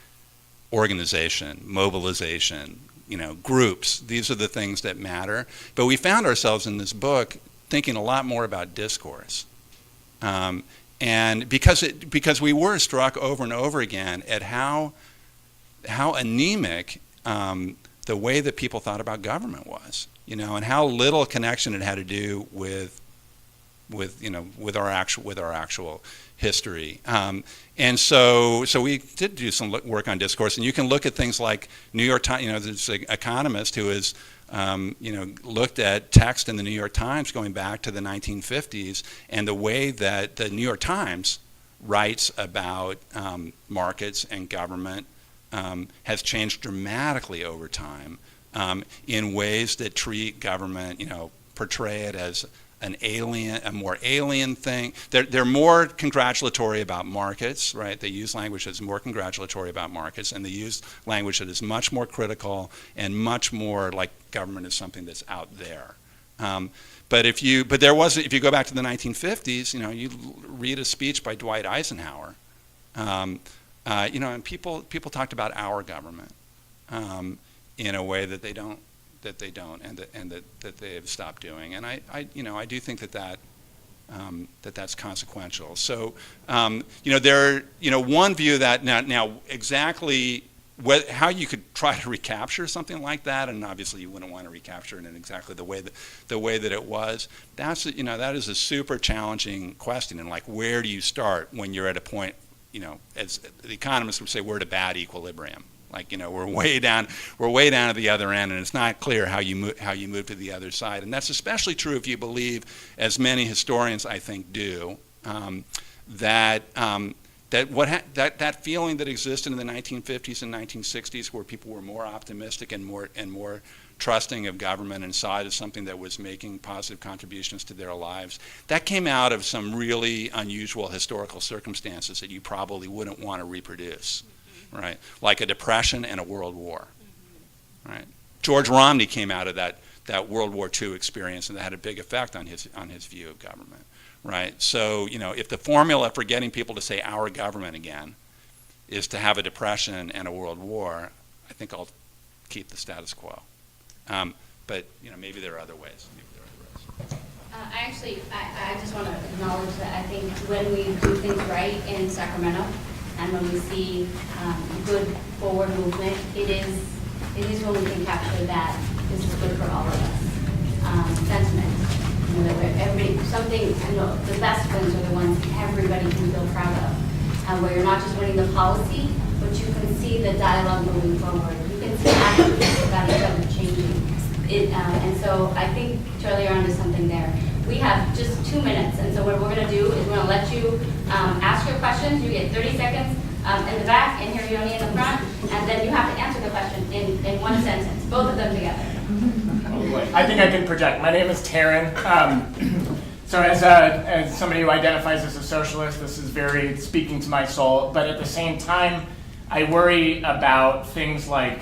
organization, mobilization, groups. These are the things that matter. But we found ourselves in this book thinking a lot more about discourse. And because we were struck over and over again at how anemic the way that people thought about government was, and how little connection it had to do with our actual history. And so we did do some work on discourse, and you can look at things like New York Times. There's an economist who has looked at text in the New York Times going back to the 1950s, and the way that the New York Times writes about markets and government has changed dramatically over time in ways that treat government, portray it as a more alien thing. They're more congratulatory about markets, right? They use language that's more congratulatory about markets, and they use language that is much more critical and much more like government is something that's out there. But if you go back to the 1950s, you read a speech by Dwight Eisenhower, and people talked about our government in a way that they don't, and that they have stopped doing. And I do think that's consequential. So, one view that now exactly how you could try to recapture something like that, and obviously you wouldn't want to recapture it in exactly the way that it was. That is a super challenging question. And like, where do you start when you're at a point, as the economists would say, we're at a bad equilibrium. Like, we're way down at the other end, and it's not clear how you move to the other side. And that's especially true if you believe, as many historians I think do, that feeling that existed in the 1950s and 1960s, where people were more optimistic and more trusting of government and saw it as something that was making positive contributions to their lives, that came out of some really unusual historical circumstances that you probably wouldn't want to reproduce. Right, like a depression and a world war, right? George Romney came out of that World War II experience, and that had a big effect on his view of government, right? So, if the formula for getting people to say our government again is to have a depression and a world war, I think I'll keep the status quo. But maybe there are other ways. I just want to acknowledge that I think when we do things right in Sacramento, and when we see good forward movement, it is when we can capture that this is good for all of us. Sentiment, that everybody, the best wins are the ones everybody can feel proud of, where you're not just winning the policy, but you can see the dialogue moving forward. You can see attitudes about each other changing. And so I think, Charlie, you're onto something there. We have just 2 minutes, and so what we're going to do is we're going to let you ask your questions. You get 30 seconds in the back, and here Yoni in the front, and then you have to answer the question in one sentence, both of them together. Oh boy. I think I can project. My name is Taryn. So as somebody who identifies as a socialist, this is very speaking to my soul, but at the same time, I worry about things like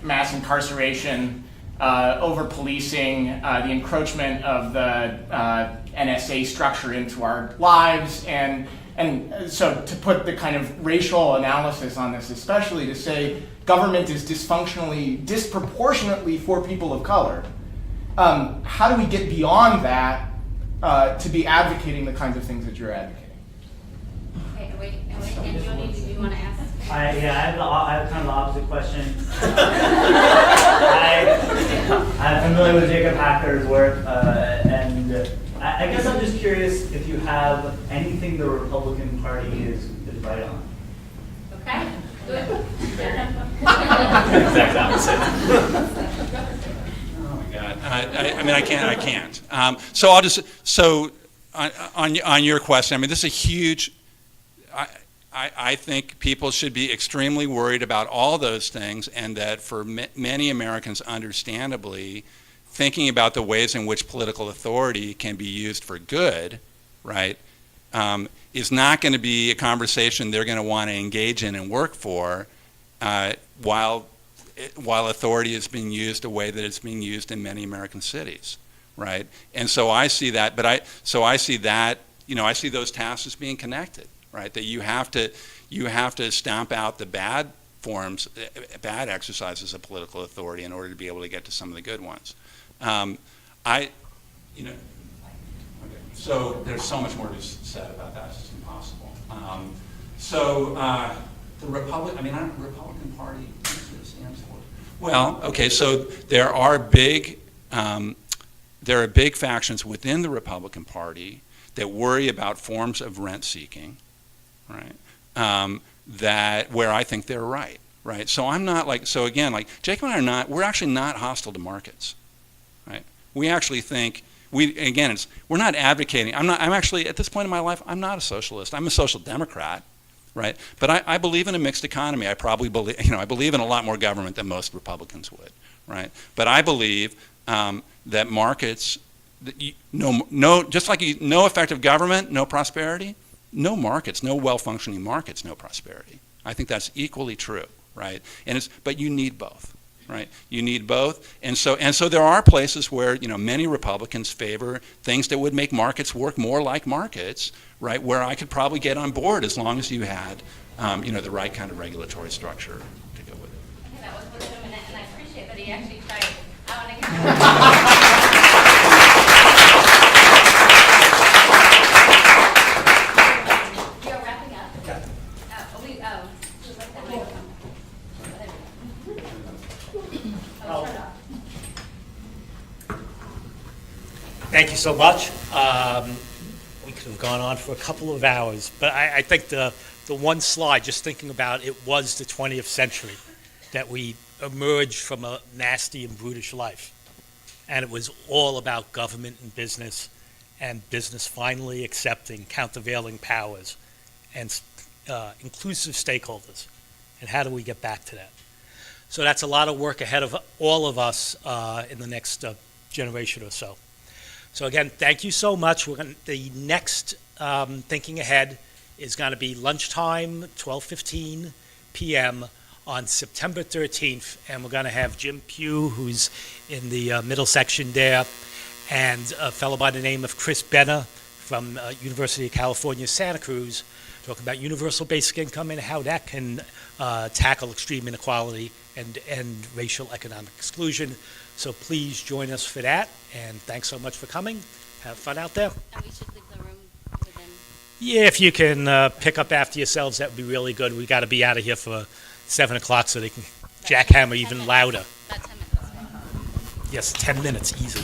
mass incarceration, over-policing, the encroachment of the NSA structure into our lives, and so to put the kind of racial analysis on this, especially to say government is disproportionately for people of color. How do we get beyond that to be advocating the kinds of things that you're advocating? Okay, wait. And Yoni, do you want to ask? I have kind of the opposite question. I'm familiar with Jacob Hacker's work, and I guess I'm just curious if you have anything the Republican Party is right on. Okay, good. Exact opposite. Oh my God. I can't. So I'll just, on your question, this is a huge, I think people should be extremely worried about all those things, and that for many Americans, understandably, thinking about the ways in which political authority can be used for good, right, is not going to be a conversation they're going to want to engage in and work for while authority is being used the way that it's being used in many American cities, right? And so I see that, I see those tasks as being connected. Right, that you have to stamp out the bad exercises of political authority in order to be able to get to some of the good ones. So there's so much more to be said about that. It's just impossible. The Republican Party, what does it stand for? Well, okay, so there are big factions within the Republican Party that worry about forms of rent seeking. Right, where I think they're right. So I'm not Jacob and I are not. We're actually not hostile to markets. Right. We actually think we're not advocating. I'm actually at this point in my life, I'm not a socialist. I'm a social democrat. Right. But I believe in a mixed economy. I believe in a lot more government than most Republicans would. Right. But I believe that markets, just like no effective government, no prosperity. No markets, no well-functioning markets, no prosperity. I think that's equally true, right? But you need both, right? You need both, and so there are places where many Republicans favor things that would make markets work more like markets, right? Where I could probably get on board as long as you had, the right kind of regulatory structure to go with it. I think that was worth a minute, and I appreciate that he actually tried. I want to Thank you so much. We could have gone on for a couple of hours, but I think the one slide, just thinking about it, was the 20th century, that we emerged from a nasty and brutish life. And it was all about government and business finally accepting countervailing powers and inclusive stakeholders. And how do we get back to that? So that's a lot of work ahead of all of us in the next generation or so. So again, thank you so much. The next Thinking Ahead is going to be lunchtime, 12:15 p.m. on September 13th, and we're going to have Jim Pugh, who's in the middle section there, and a fellow by the name of Chris Benner from University of California, Santa Cruz, talk about universal basic income and how that can tackle extreme inequality and end racial economic exclusion. So please join us for that, and thanks so much for coming. Have fun out there. And we should leave the room within. Yeah, if you can pick up after yourselves, that would be really good. We got to be out of here for 7 o'clock so they can jackhammer even louder. About 10 minutes. Yes, 10 minutes, easy.